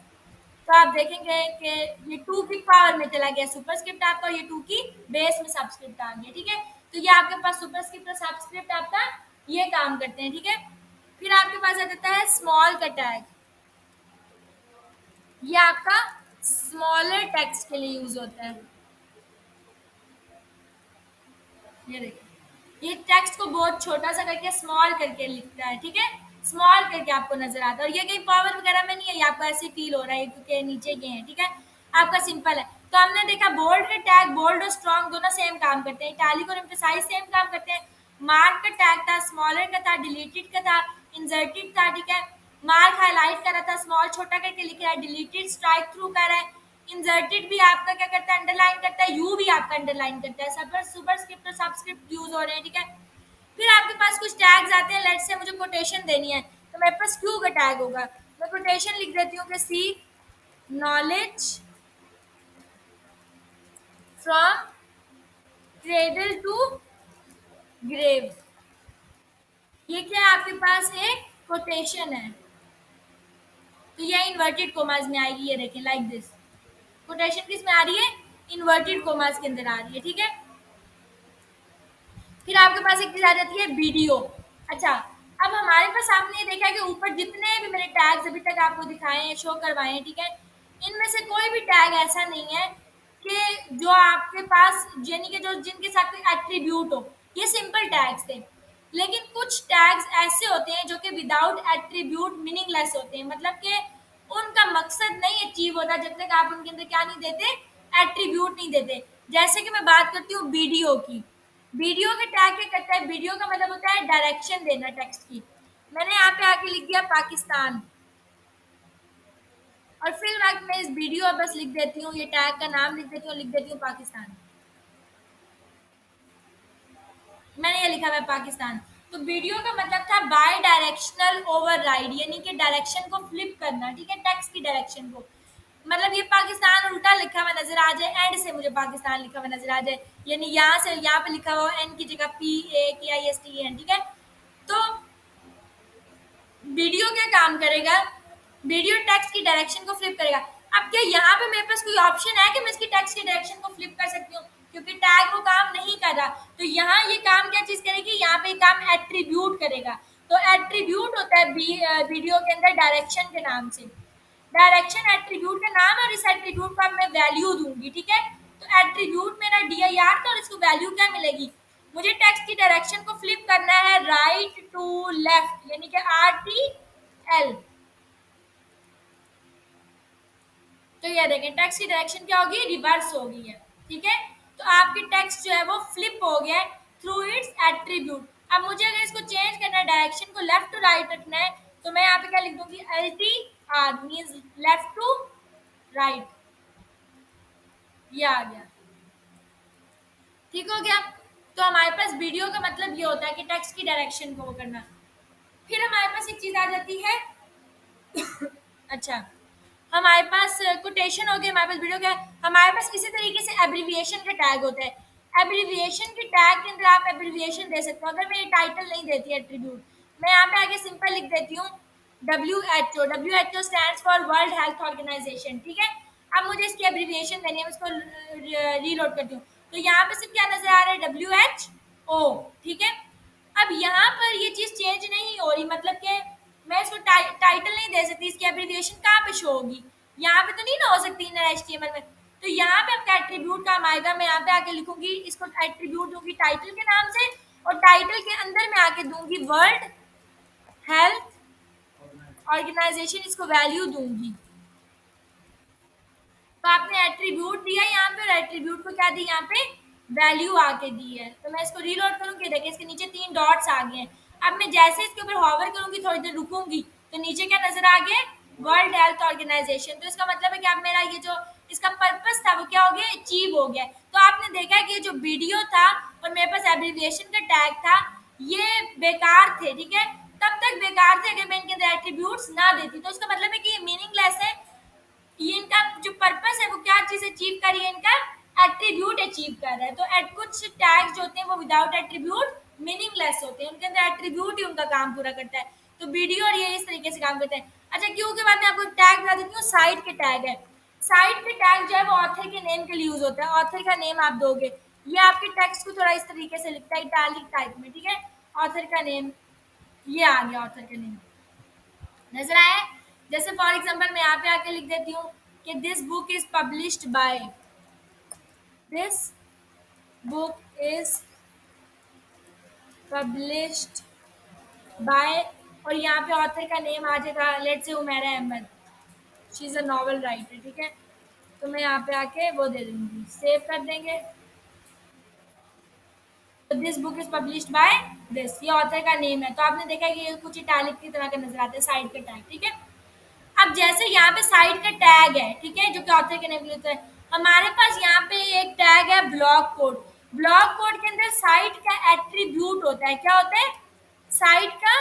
Speaker 1: तो आप देखेंगे कि ये टू की पावर में चला गया सुपरस्क्रिप्ट आपका, और ये टू की बेस में सबस्क्रिप्ट आ गया, ठीक है। तो ये आपके पास सुपरस्क्रिप्ट और सबस्क्रिप्ट आपका ये काम करते हैं, ठीक है। फिर आपके पास आ जाता है स्मॉल का टैग। ये आपका स्मॉलर टेक्स्ट के लिए यूज होता है। ये देखिए, ये टेक्स्ट को बहुत छोटा सा करके स्मॉल करके लिखता है, ठीक है, स्मॉल करके आपको नजर आता है। और ये कहीं पावर वगैरह में नहीं है, ये आपको ऐसे फील हो रहा है क्योंकि नीचे गए हैं, ठीक है, आपका सिंपल है। तो हमने देखा बोल्ड का टैग, बोल्ड और स्ट्रॉन्ग दोनों सेम काम करते हैं, इटैलिक और एम्फसाइज सेम काम करते हैं। मार्क का टैग था, स्मॉलर का था, डिलीटेड का था, इंसर्टेड था, ठीक है। मार्क हाईलाइट कर रहा था, स्मॉल छोटा करके लिख रहा है, डिलीटेड स्ट्राइक थ्रू कर रहा है, इंसर्टेड भी आपका क्या करता है, अंडरलाइन करता है, यू भी आपका अंडरलाइन करता है। सब सुपरस्क्रिप्ट और सबस्क्रिप्ट यूज हो रहे हैं, ठीक है। फिर आपके पास कुछ टैग्स आते हैं, लेट्स से मुझे कोटेशन देनी है तो मेरे पास क्यू का टैग होगा, मैं कोटेशन लिख देती हूँ कि see knowledge from cradle to grave. ये क्या है, आपके पास एक कोटेशन है, तो ये इन्वर्टेड कोमास में आएगी, ये देखें लाइक दिस। कोटेशन किस में आ रही है, इन्वर्टेड कोमास के अंदर आ रही है, ठीक है। फिर आपके पास एक चीज आ जाती है वीडियो। अच्छा, अब हमारे पास सामने ये देखा है कि ऊपर जितने भी मैंने टैग्स अभी तक आपको दिखाए हैं, शो करवाए हैं, ठीक है, इनमें से कोई भी टैग ऐसा नहीं है कि जो आपके पास यानी कि जो जिनके साथ कोई एट्रीब्यूट हो। ये सिंपल टैग्स थे। लेकिन कुछ टैग्स ऐसे होते हैं जो कि विदाउट एट्रीब्यूट मीनिंगलेस होते हैं, मतलब कि उनका मकसद नहीं अचीव होता जब तक आप उनके अंदर क्या नहीं देते, एट्रीब्यूट नहीं देते। जैसे कि मैं बात करती हूँ वीडियो की। वीडियो के टैग क्या करता है, वीडियो का मतलब होता है डायरेक्शन देना टेक्स्ट की। मैंने यहाँ पे आके लिख दिया पाकिस्तान, और फिर मैं इस वीडियो बस लिख देती हूँ, ये टैग का नाम लिख देती हूँ, लिख देती हूँ पाकिस्तान। मैंने ये लिखा हुआ है पाकिस्तान। तो वीडियो का मतलब था बाय डायरेक्शनल ओवरराइड, यानी कि डायरेक्शन को फ्लिप करना, ठीक है, टेक्स्ट की डायरेक्शन को। मतलब ये पाकिस्तान उल्टा लिखा हुआ नजर आ जाए, एंड से मुझे पाकिस्तान लिखा हुआ नजर आ जाए, यानी यहाँ से यहाँ पे लिखा हुआ एन की जगह PAKISTAN, ठीक है। तो वीडियो क्या काम करेगा, वीडियो टेक्स्ट की डायरेक्शन को फ्लिप करेगा। अब क्या यहाँ पे मेरे पास कोई ऑप्शन है कि मैं इसकी टेक्स्ट की डायरेक्शन को फ्लिप कर सकती हूँ, क्योंकि टैग वो काम नहीं कर रहा। तो यहाँ ये काम क्या चीज करेगी, यहाँ पे काम एट्रीब्यूट करेगा। तो एट्रीब्यूट होता है वीडियो के अंदर डायरेक्शन के नाम से। डायरेक्शन एट्रीब्यूट का नाम है, और इस एट्रीब्यूट को अब मैं वैल्यू दूंगी, ठीक है। तो एट्रीब्यूट मेरा DIR था, और इसको वैल्यू क्या मिलेगी, मुझे टेक्स्ट की डायरेक्शन को फ्लिप करना है राइट टू लेफ्ट, यानी कि RTL। तो ये देखें टेक्स्ट की डायरेक्शन क्या होगी, रिवर्स होगी है। ठीक है, तो आपकी टेक्स्ट जो है वो फ्लिप हो गया थ्रू इट्स एट्रीब्यूट। अब मुझे अगर इसको चेंज करना है, डायरेक्शन को लेफ्ट टू राइट रखना है, तो मैं यहाँ पे क्या लिख दूंगी, LTR means left to right. ये आ गया, ठीक हो गया। तो हमारे पास वीडियो का मतलब ये होता है कि टेक्स्ट की डायरेक्शन को वो करना। फिर हमारे पास एक चीज आ जाती है अच्छा, हमारे पास कोटेशन हो गया, हमारे पास वीडियो का, हमारे पास इसी तरीके से एब्रीविएशन का टैग होता है। एब्रीविएशन के टैग के अंदर आप एब्रीविएशन दे सकते हो। अगर मैं ये टाइटल नहीं देती एट्रीब्यूट, मैं यहाँ पे आगे सिंपल लिख देती हूँ WHO। WHO stands for World Health Organization. ठीक है, अब मुझे इसकी एब्रीविएशन देनी है, मैं इसको रीलोड करती हूँ। तो यहाँ पे सिर्फ क्या नजर आ रहा है, WHO। ठीक है, अब यहाँ पर ये चीज चेंज नहीं हो रही, मतलब कि मैं इसको टाइटल नहीं दे सकती, इसकी एब्रीविएशन कहाँ पे शो होगी, यहाँ पे तो नहीं ना हो सकती इनर HTML में। तो यहाँ पे आपका एट्रीब्यूट काम आएगा, मैं यहाँ पे आके लिखूंगी, इसको एट्रीब्यूट दूंगी टाइटल के नाम से, और टाइटल के अंदर मैं आके दूंगी वर्ल्ड हेल्थ ऑर्गेनाइजेशन, इसको वैल्यू दूंगी। तो आपने एट्रीब्यूट दिया यहाँ पे, और एट्रीब्यूट को क्या दी, यहाँ पे वैल्यू आके दी है। तो मैं इसको रीलोड करूंगी, देखिए इसके नीचे 3 डॉट्स आ गए हैं। अब मैं जैसे इसके ऊपर हॉवर करूंगी, थोड़ी देर रुकूंगी, तो नीचे क्या नजर आ गया, वर्ल्ड हेल्थ ऑर्गेनाइजेशन। तो इसका मतलब है कि अब मेरा ये जो इसका पर्पस था वो क्या हो गया, अचीव हो गया। तो आपने देखा कि ये जो वीडियो था और मेरे पास एब्रीविएशन का टैग था, ये बेकार थे। ठीक है, तब तक बेकार थे अगर मैं इनके अंदर एट्रीब्यूट्स ना देती। तो इसका मतलब है कि ये मीनिंगलेस है। ये इनका जो पर्पस है वो क्या चीज अचीव कर रही है, इनका एट्रीब्यूट अचीव कर रहा है। तो कुछ टैग्स जो होते हैं वो विदाउट एट्रीब्यूट मीनिंगलेस होते हैं, उनके अंदर एट्रीब्यूट ही उनका काम पूरा करता है। तो वीडियो और ये इस तरीके से काम करते हैं। अच्छा, क्यों के बाद मैं आपको टैग बता देती हूँ, साइट के टैग है। साइट के टैग जो है वो ऑथर के नेम के लिए यूज होता है। ऑथर का नेम आप दोगे, ये आपके टेक्स्ट को थोड़ा इस तरीके से लिखता है, इटैलिक टाइप में। ठीक है, ऑथर का नेम, ये आ गया ऑथर का नेम, नजर आया। जैसे फॉर एग्जांपल मैं यहाँ पे आके लिख देती हूँ कि this book is published by, this book is published by, और यहाँ पे ऑथर का नेम आ जाएगा, let's say Umera Ahmad, she is a novel writer. ठीक है, तो मैं यहाँ पे आके वो दे दूंगी, सेव कर देंगे। This book is published by this, ये ऑथर का नेम है। तो आपने देखा कि ये कुछ इटैलिक की तरह का नजर आता है, साइड के टैग। ठीक है, अब जैसे यहाँ पे साइड का टैग है, ठीक है, जो कि ऑथर के नेम के लिए होता है, हमारे पास यहाँ पे एक टैग है ब्लॉक कोड। ब्लॉक कोड के अंदर साइट का एट्रीब्यूट होता है, क्या होता है, साइट का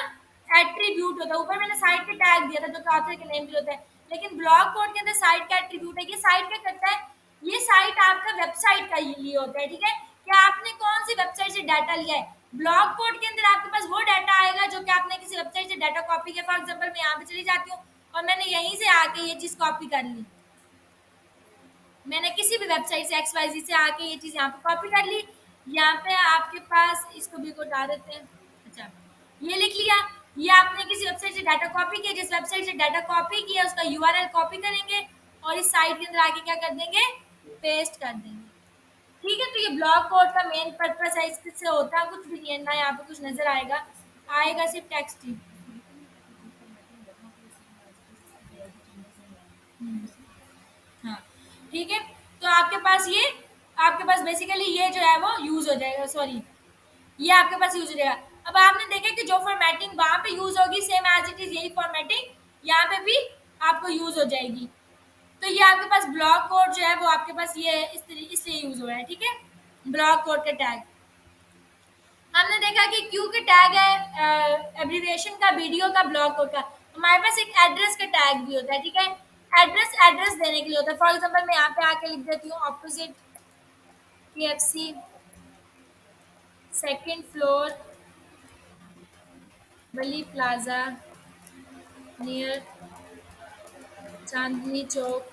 Speaker 1: एट्रीब्यूट होता है। ऊपर मैंने साइट का टैग दिया था जो कि ऑथर के नेम के लिए होता है, लेकिन ब्लॉक कोड के अंदर साइट का एट्रीब्यूट है। ये साइट क्या करता है, ये साइट आपका वेबसाइट का लिए होता है। ठीक है, कि आपने कौन सी वेबसाइट से डाटा लिया है, ब्लॉक कोड के अंदर आपके पास वो डाटा आएगा जो कि आपने किसी वेबसाइट से डाटा कॉपी किया। फॉर एग्जांपल मैं यहाँ पे चली जाती हूँ और मैंने यहीं से आके ये चीज कॉपी कर ली, मैंने किसी भी वेबसाइट से XYZ से आके ये चीज यहाँ पे कॉपी कर ली। यहाँ पे आपके पास इसको भी हटा देते हैं। अच्छा, ये लिख लिया, ये आपने किसी वेबसाइट से डाटा कॉपी किया, जिस वेबसाइट से डाटा कॉपी किया उसका URL कॉपी करेंगे और इस साइट के अंदर आके क्या कर देंगे, पेस्ट कर देंगे। ठीक है, तो ये ब्लॉक कोड का मेन पर्पस है, इससे होता कुछ भी नहीं है ना, यहाँ पे कुछ नजर आएगा, आएगा सिर्फ टेक्स्ट ही। हाँ, ठीक है, तो आपके पास बेसिकली ये जो है वो यूज हो जाएगा, सॉरी, ये आपके पास यूज हो जाएगा। अब आपने देखा कि जो फॉर्मेटिंग वहां पे यूज होगी सेम एज इट इज यही फॉर्मेटिंग यहाँ पे भी आपको यूज हो जाएगी। तो ये आपके पास ब्लॉक कोड जो है वो आपके पास ये इस तरीके से यूज हो रहा है। ठीक है, ब्लॉक कोड का टैग हमने देखा कि क्यू के टैग है एब्रीविएशन का, वीडियो का, ब्लॉक कोड का। हमारे पास एक एड्रेस का टैग भी होता है। ठीक है, एड्रेस देने के लिए होता है। फॉर एग्जांपल मैं यहाँ पे आके लिख देती हूँ ऑपोजिट KFC, सेकंड फ्लोर, वली plaza, near Chandni Chowk,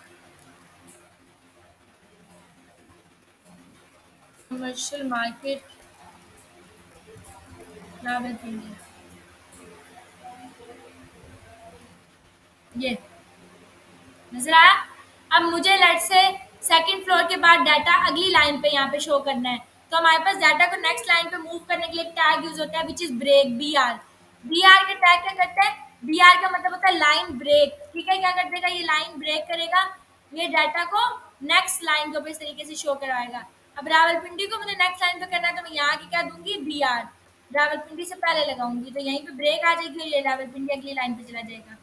Speaker 1: commercial market, Rawalpindi. ये नजर आया। अब मुझे लेट से सेकंड फ्लोर के बाद डाटा अगली लाइन पे यहाँ पे शो करना है, तो हमारे पास डाटा को नेक्स्ट लाइन पे मूव करने के लिए टैग यूज होता है which is break, B R. B R का टैग क्या करता है? बी आर का मतलब होता है लाइन ब्रेक। ठीक है, क्या कर देगा? ये लाइन ब्रेक करेगा, ये डाटा को नेक्स्ट लाइन के ऊपर इस तरीके से शो करवाएगा। अब रावलपिंडी को मुझे नेक्स्ट लाइन पे करना है, तो मैं यहाँ की क्या दूंगी? B are. रावलपिंडी से पहले लगाऊंगी तो यहीं पे ब्रेक आ जाएगी और ये रावलपिंडी अगली लाइन पे चला जाएगा।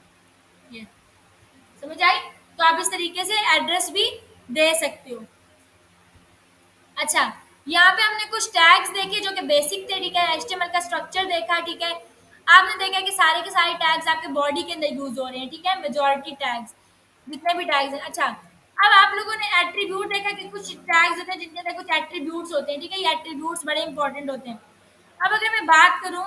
Speaker 1: ये समझ आई? तो आप इस तरीके से एड्रेस भी दे सकते हो। अच्छा, यहाँ पे हमने कुछ टैग्स देखे जो कि बेसिक थे। ठीक है, एचटीएमएल का स्ट्रक्चर देखा। ठीक है, आपने देखा कि सारे के सारे टैग्स आपके बॉडी के अंदर यूज हो रहे हैं। ठीक है, मेजॉरिटी टैग्स, जितने भी टैग्स हैं। अच्छा, अब आप लोगों ने एट्रीब्यूट देखा कि कुछ टैग्स होते हैं जिनके अंदर कुछ एट्रीब्यूट्स होते हैं। ठीक है, ये एट्रीब्यूट्स बड़े इंपॉर्टेंट होते हैं। अब अगर मैं बात करूँ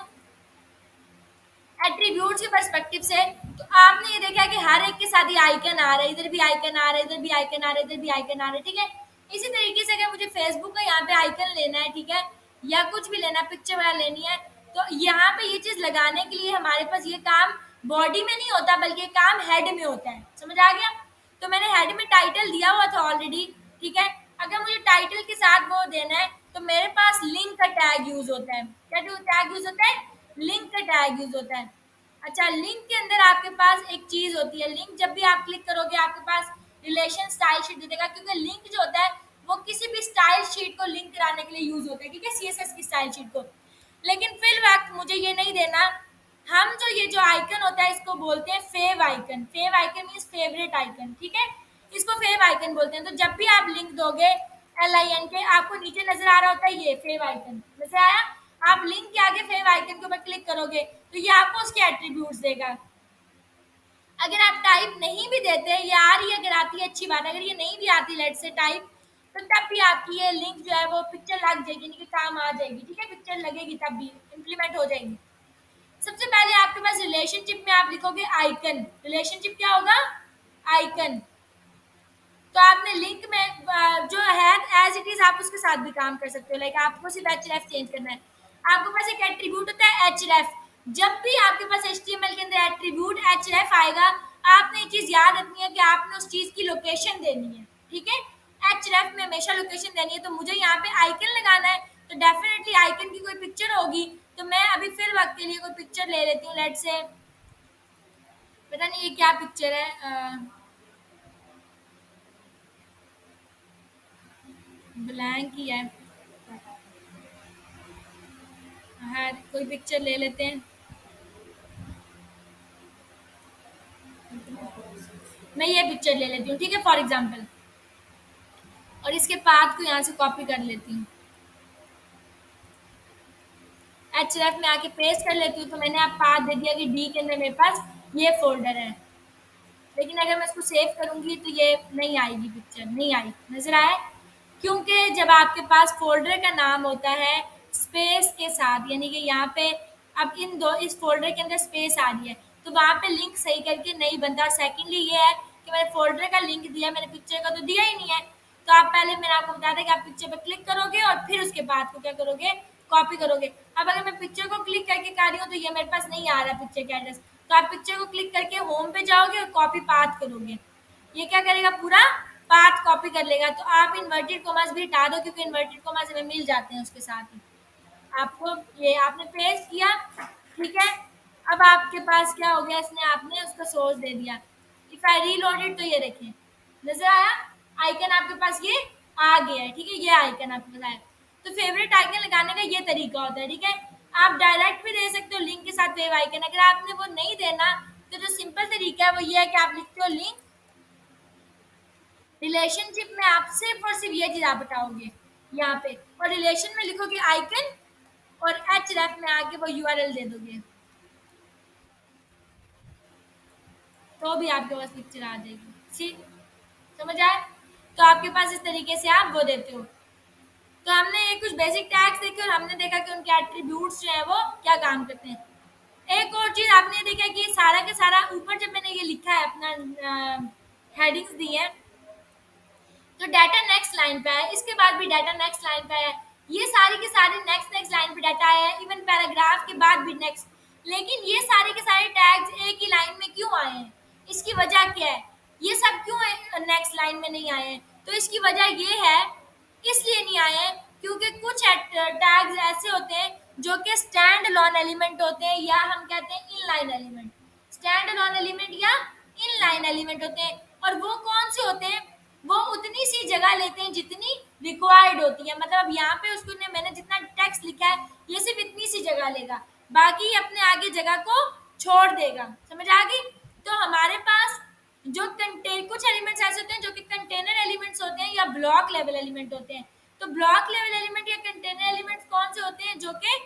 Speaker 1: एट्रीब्यूट्स के पर्सपेक्टिव से, तो आपने ये देखा कि हर एक के साथ ही आइकन आ रहा है, इधर भी आइकन आ रहा है, इधर भी आइकन आ रहा है, इधर भी आइकन आ रहा है। ठीक है, इसी तरीके से अगर मुझे फेसबुक का यहाँ पे आइकन लेना है, ठीक है, या कुछ भी लेना है, पिक्चर वगैरह लेनी है, तो यहाँ पे ये चीज लगाने के लिए हमारे पास ये काम बॉडी में नहीं होता बल्कि काम हेड में होता है। समझ आ गया? तो मैंने हेड में टाइटल दिया हुआ था ऑलरेडी। ठीक है, अगर मुझे टाइटल के साथ वो देना है तो मेरे पास लिंक का टैग यूज होता है। क्या टैग यूज होता है? लिंक का टैग यूज होता है। अच्छा, लिंक के अंदर आपके पास एक चीज होती है। लिंक जब भी आप क्लिक करोगे आपके पास रिलेशन स्टाइल शीट दे देगा, क्योंकि लिंक जो होता है वो किसी भी स्टाइल शीट को लिंक कराने के लिए यूज होता है। ठीक है, सीएसएस की स्टाइल शीट को। लेकिन फिर वक्त मुझे ये नहीं देना। हम जो ये जो आइकन होता है इसको बोलते हैं fav icon. Fav icon means favourite icon. ठीक है, इसको फेव आइकन बोलते हैं। तो जब भी आप लिंक दोगे LIN के, आपको नीचे नजर आ रहा होता है ये फेव आइकन, नजर आया? आप लिंक के आगे फेव आइकन के ऊपर क्लिक करोगे तो ये आपको उसके एट्रीब्यूट्स देगा। अगर आप टाइप नहीं भी देते, ये आ रही है, अगर आती है अच्छी बात है, अगर ये नहीं भी आती लेट से टाइप, तो तब भी आपकी ये लिंक जो है वो पिक्चर लग जाएगी, यानी कि काम आ जाएगी। ठीक है, पिक्चर लगेगी तब भी इम्प्लीमेंट हो जाएगी। सबसे पहले आपके पास रिलेशनशिप में आप लिखोगे आइकन। रिलेशनशिप क्या होगा? आइकन। तो आपने लिंक में जो है एज इट इज आप उसके साथ भी काम कर सकते हो। लाइक आपको सिर्फ href चेंज करना है। आपके पास एक एट्रीब्यूट होता है href। जब भी आपके पास HTML के अंदर एट्रीब्यूट href आएगा, आपने ये चीज याद रखनी है कि आपने उस चीज की लोकेशन देनी है। ठीक है, href में हमेशा लोकेशन देनी है। तो मुझे यहाँ पे आइकन लगाना है, तो डेफिनेटली आइकन की कोई पिक्चर होगी। तो मैं अभी फिर वक्त के लिए कोई पिक्चर ले लेती हूँ। लेट से पता नहीं ये क्या पिक्चर है, ब्लैंक ही है। हाँ, कोई पिक्चर ले लेते हैं। मैं ये पिक्चर ले लेती हूँ। ठीक है, फॉर एग्जाम्पल, और इसके पाथ को यहाँ से कॉपी कर लेती हूँ, href में आके पेस्ट कर लेती हूँ। तो मैंने आप पाथ दे दिया कि डी के अंदर मेरे पास ये फोल्डर है। लेकिन अगर मैं इसको सेव करूंगी तो ये नहीं आएगी, पिक्चर नहीं आई। नजर आया? क्योंकि जब आपके पास फोल्डर का नाम होता है स्पेस के साथ, यानी कि यहाँ पे अब इन दो इस फोल्डर के अंदर स्पेस आ रही है, तो वहाँ पे लिंक सही करके नहीं बनता। सेकेंडली ये है कि मैंने फोल्डर का लिंक दिया, मैंने पिक्चर का तो दिया ही नहीं है। तो आप पहले मैंने आपको बताया था कि आप पिक्चर पर क्लिक करोगे और फिर उसके बाद को क्या करोगे? कॉपी करोगे। अब अगर मैं पिक्चर को क्लिक करके कर रही हूँ तो ये मेरे पास नहीं आ रहा पिक्चर का एड्रेस। तो आप पिक्चर को क्लिक करके होम पे जाओगे और कॉपी पाथ करोगे। ये क्या करेगा? पूरा पाथ कॉपी कर लेगा। तो आप इन्वर्टेड कॉमास भी हटा दो, क्योंकि इन्वर्टेड कॉमास हमें मिल जाते हैं उसके साथ ही। आपको ये आपने पेस्ट किया। ठीक है, अब आपके पास क्या हो गया? इसने आपने उसका सोर्स दे दिया। इफ आई रीलोडेड तो ये देखें, नजर आया? आइकन आपके पास ये आ गया है। ठीक है, ये आइकन आपके पास आया। तो फेवरेट आइकन लगाने का ये तरीका होता है। ठीक है, आप डायरेक्ट भी दे सकते हो लिंक के साथ वेव आइकन। अगर आपने वो नहीं देना तो जो सिंपल तरीका है वो ये है कि आप लिखते हो लिंक। रिलेशनशिप में आप सिर्फ और सिर्फ ये चीज आप बताओगे यहाँ पे, और रिलेशन में लिखोगे आइकन, और href में आके वो URL दे दोगे, तो भी आपके पास पिक्चर आ जाएगी। ठीक, समझ आए? तो आपके पास इस तरीके से आप वो देते हो। तो हमने ये कुछ बेसिक टैग्स देखे और हमने देखा कि उनके एट्रीब्यूट्स जो है वो क्या काम करते हैं। एक और चीज आपने देखा कि सारा के सारा ऊपर जब मैंने ये लिखा है अपना हेडिंग्स दी है, तो डाटा नेक्स्ट लाइन पे है, इसके बाद भी डाटा नेक्स्ट लाइन पे है, ये सारी के सारे नेक्स्ट नेक्स्ट लाइन पे डाटा है, इवन पैराग्राफ के बाद भी नेक्स्ट। लेकिन ये सारे के सारे टैग्स एक ही लाइन में क्यों आए हैं? इसकी वजह क्या है? ये सब क्यों नेक्स्ट लाइन में नहीं आए हैं? तो इसकी वजह ये है, इसलिए नहीं आए हैं क्योंकि कुछ टैग्स ऐसे होते हैं जो कि स्टैंड लॉन एलिमेंट होते हैं, या हम कहते हैं inline element. Stand lawn element या इनलाइन एलिमेंट होते हैं, और वो कौन से होते हैं, वो उतनी सी जगह लेते हैं जितनी रिक्वायर्ड होती है। मतलब अब यहाँ पे उसको मैंने जितना टेक्स्ट लिखा है ये सिर्फ इतनी सी जगह लेगा, बाकी अपने आगे जगह को छोड़ देगा। समझ आ गई? तो हमारे पास जो कंटेन कुछ एलिमेंट्स ऐसे होते हैं जो कि कंटेनर एलिमेंट्स होते हैं या ब्लॉक लेवल एलिमेंट होते हैं। तो ब्लॉक लेवल एलिमेंट या कंटेनर एलिमेंट्स कौन से होते हैं, जो कि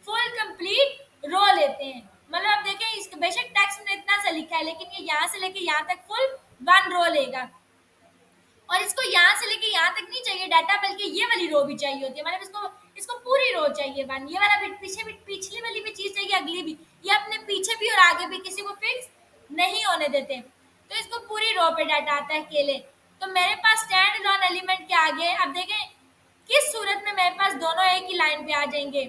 Speaker 1: फुल कंप्लीट रो लेते हैं। मतलब आप देखें, इसके बेशक टेक्स्ट में इतना सा लिखा है, लेकिन ये यहाँ से लेके यहाँ तक फुल वन रो लेगा। और इसको यहाँ से लेके यहाँ तक नहीं चाहिए डाटा, बल्कि ये वाली रो भी चाहिए होती है। मतलब इसको इसको पूरी रो चाहिए वन, ये वाला बिट पीछे भी, पिछली वाली भी चीज चाहिए, अगली भी, ये अपने पीछे भी और आगे भी किसी को फिक्स नहीं होने देते। तो इसको पूरी रो पे डाटा आता है अकेले। तो मेरे पास स्टैंड लॉन एलिमेंट के आगे अब देखें किस सूरत में मेरे पास दोनों एक ही लाइन पे आ जाएंगे।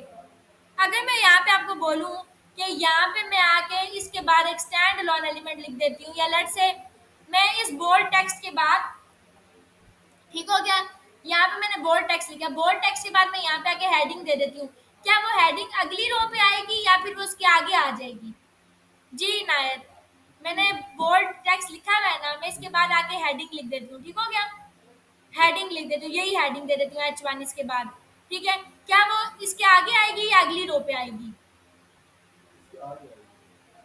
Speaker 1: अगर मैं यहाँ पे आपको बोलूँ कि यहाँ पे मैं आके इसके बाद एक स्टैंड लॉन एलिमेंट लिख देती हूँ, या लेट्स से मैं इस बोल्ड टेक्स्ट के बाद, ठीक हो गया, यहाँ पे मैंने बोल्ड टेक्स्ट लिखा, बोल्ड टेक्स्ट के बाद मैं यहाँ पे आके हेडिंग दे देती हूँ, क्या वो हेडिंग अगली रो पे आएगी या फिर वो उसके आगे आ जाएगी? जी नायत, मैंने बोल्ड टेक्स्ट लिखा हुआ है ना, मैं इसके बाद आके हेडिंग लिख देती हूँ। ठीक हो गया, हेडिंग लिख देती हूँ, यही हेडिंग दे देती हूँ H1 इसके बाद। ठीक है, क्या वो इसके आगे आएगी या अगली रो पे आएगी?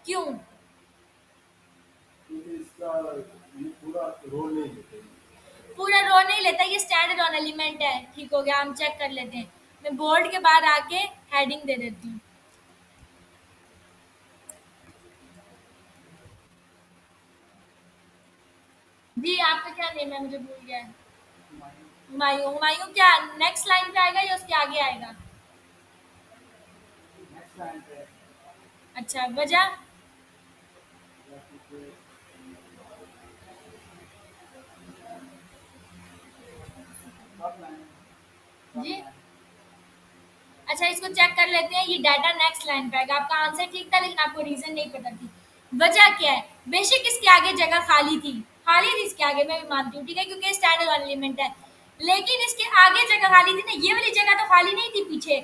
Speaker 1: क्यों?
Speaker 2: इसका ये पूरा रोल नहीं लेते।
Speaker 1: पूरा रो नहीं लेता, ये स्टैंड लॉन एलिमेंट है। ठीक हो गया, हम चेक कर लेते हैं। मैं बोल्ड के बाद आके हेडिंग दे देती हूँ। जी आपका क्या नेम है, मुझे भूल गया है। हुमायूं, हुमायूं क्या नेक्स्ट लाइन पे आएगा या उसके आगे आएगा?
Speaker 2: नेक्स्ट लाइन पे
Speaker 1: अच्छा, वजह? जी अच्छा, इसको चेक कर लेते हैं। ये डाटा नेक्स्ट लाइन पे आएगा। आपका आंसर ठीक था, लेकिन आपको रीजन नहीं पता थी। वजह क्या है? बेशक इसके आगे जगह खाली थी, खाली थी इसके आगे, मैं भी मानती हूँ, ठीक है, क्योंकि स्टैंडर्ड वाला एलिमेंट है। लेकिन इसके आगे जगह खाली थी ना, ये वाली जगह तो खाली नहीं थी पीछे।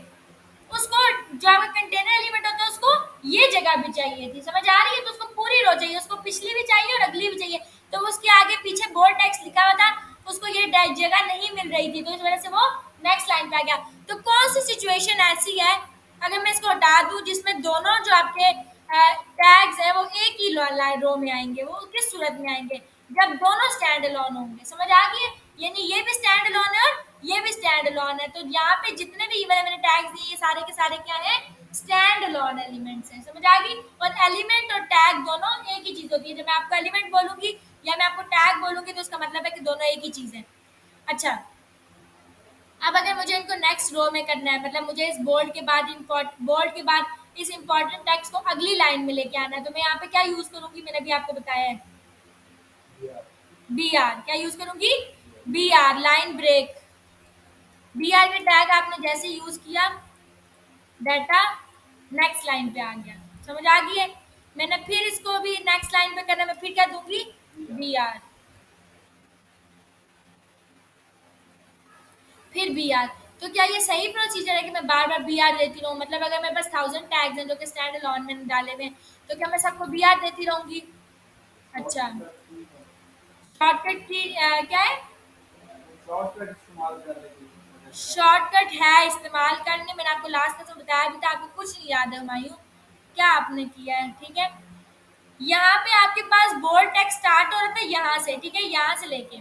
Speaker 1: उसको जो आपका कंटेनर एलिमेंट होता है उसको ये जगह भी चाहिए थी। समझ आ रही है? तो उसको पूरी रो चाहिए, उसको पिछली भी चाहिए और अगली भी चाहिए। तो उसके आगे पीछे बोल्ड टेक्स्ट लिखा हुआ था, उसको ये जगह नहीं मिल रही थी, तो इस वजह से वो नेक्स्ट लाइन पे आ गया। तो कौन सी सिचुएशन ऐसी है, अगर मैं इसको हटा दूं, जिसमें दोनों जो आपके टैग्स है वो एक ही रो में आएंगे? वो किस सूरत में आएंगे? जब दोनों स्टैंड अलोन होंगे। समझ आ गई है? यानी ये भी स्टैंड अलोन है और ये भी स्टैंड अलोन है। तो यहाँ पे जितने भी मैंने टैग्स दिए, ये सारे के सारे क्या है? स्टैंड अलोन एलिमेंट्स हैं। समझ आ गई? और एलिमेंट और टैग दोनों एक ही चीज होती है। जब मैं आपको एलिमेंट बोलूंगी या मैं आपको टैग बोलूंगी, तो उसका मतलब है कि दोनों एक ही चीज है। अच्छा, अब अगर मुझे इनको नेक्स्ट रो में करना है, मतलब मुझे इस बोल्ड के बाद बोल्ड के बाद इस इंपॉर्टेंट टेक्स्ट को अगली लाइन में लेके आना है, तो मैं यहाँ पे क्या यूज करूंगी? मैंने भी आपको बताया है, बी आर। क्या यूज करूंगी? B R, line break. B R के टैग आपने जैसे यूज किया, डाटा नेक्स्ट लाइन पे आ गया। समझ आ गई है? मैंने फिर इसको भी नेक्स्ट लाइन पे करना, मैं फिर क्या दूंगी? बी आर, फिर बी आर। तो क्या ये सही प्रोसीजर है कि मैं बार बार बी आर देती रहूँ? मतलब अगर मेरे पास 1000 टैग्स हैं जो कि स्टैंड अलोन मैंने डाले हुए हैं, तो क्या मैं सबको बी आर देती रहूंगी? अच्छा, शॉर्टकट की क्या है?
Speaker 2: शॉर्टकट इस्तेमाल कर रही
Speaker 1: शॉर्टकट है इस्तेमाल करने, मैंने आपको लास्ट में तो बताया भी था। आपको कुछ नहीं याद है हुमायूं, क्या आपने किया है? ठीक है, यहाँ पे आपके पास बोल्ड टेक्स्ट स्टार्ट हो रहा था यहाँ से, ठीक है, यहाँ से लेके,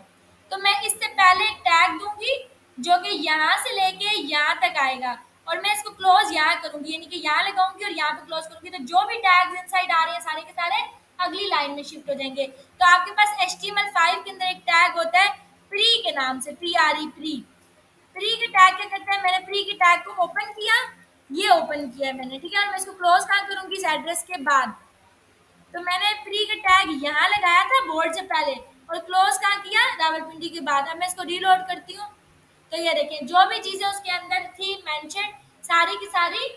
Speaker 1: तो मैं इससे पहले एक टैग दूंगी जो कि यहाँ से लेके यहाँ तक आएगा, और मैं इसको क्लोज यहाँ करूंगी, यानी कि यहाँ लगाऊंगी और यहाँ पे क्लोज करूंगी। तो जो भी टैग्स इनसाइड आ रहे हैं सारे के सारे अगली लाइन में शिफ्ट हो जाएंगे। तो आपके पास HTML5 के अंदर एक टैग होता है प्री के नाम से, PRE, प्री। प्री के टैग क्या करते हैं? मैंने प्री के टैग को ओपन किया, ये ओपन किया है मैंने, ठीक है, और मैं इसको क्लोज कहाँ करूंगी? इस एड्रेस के बाद। तो मैंने प्री का टैग यहाँ लगाया था बोर्ड से पहले, और क्लोज कहाँ किया? रावलपिंडी के बाद। अब मैं इसको रीलोड करती हूँ, तो ये देखें जो भी चीजें उसके अंदर थी मेंशन, सारी की सारी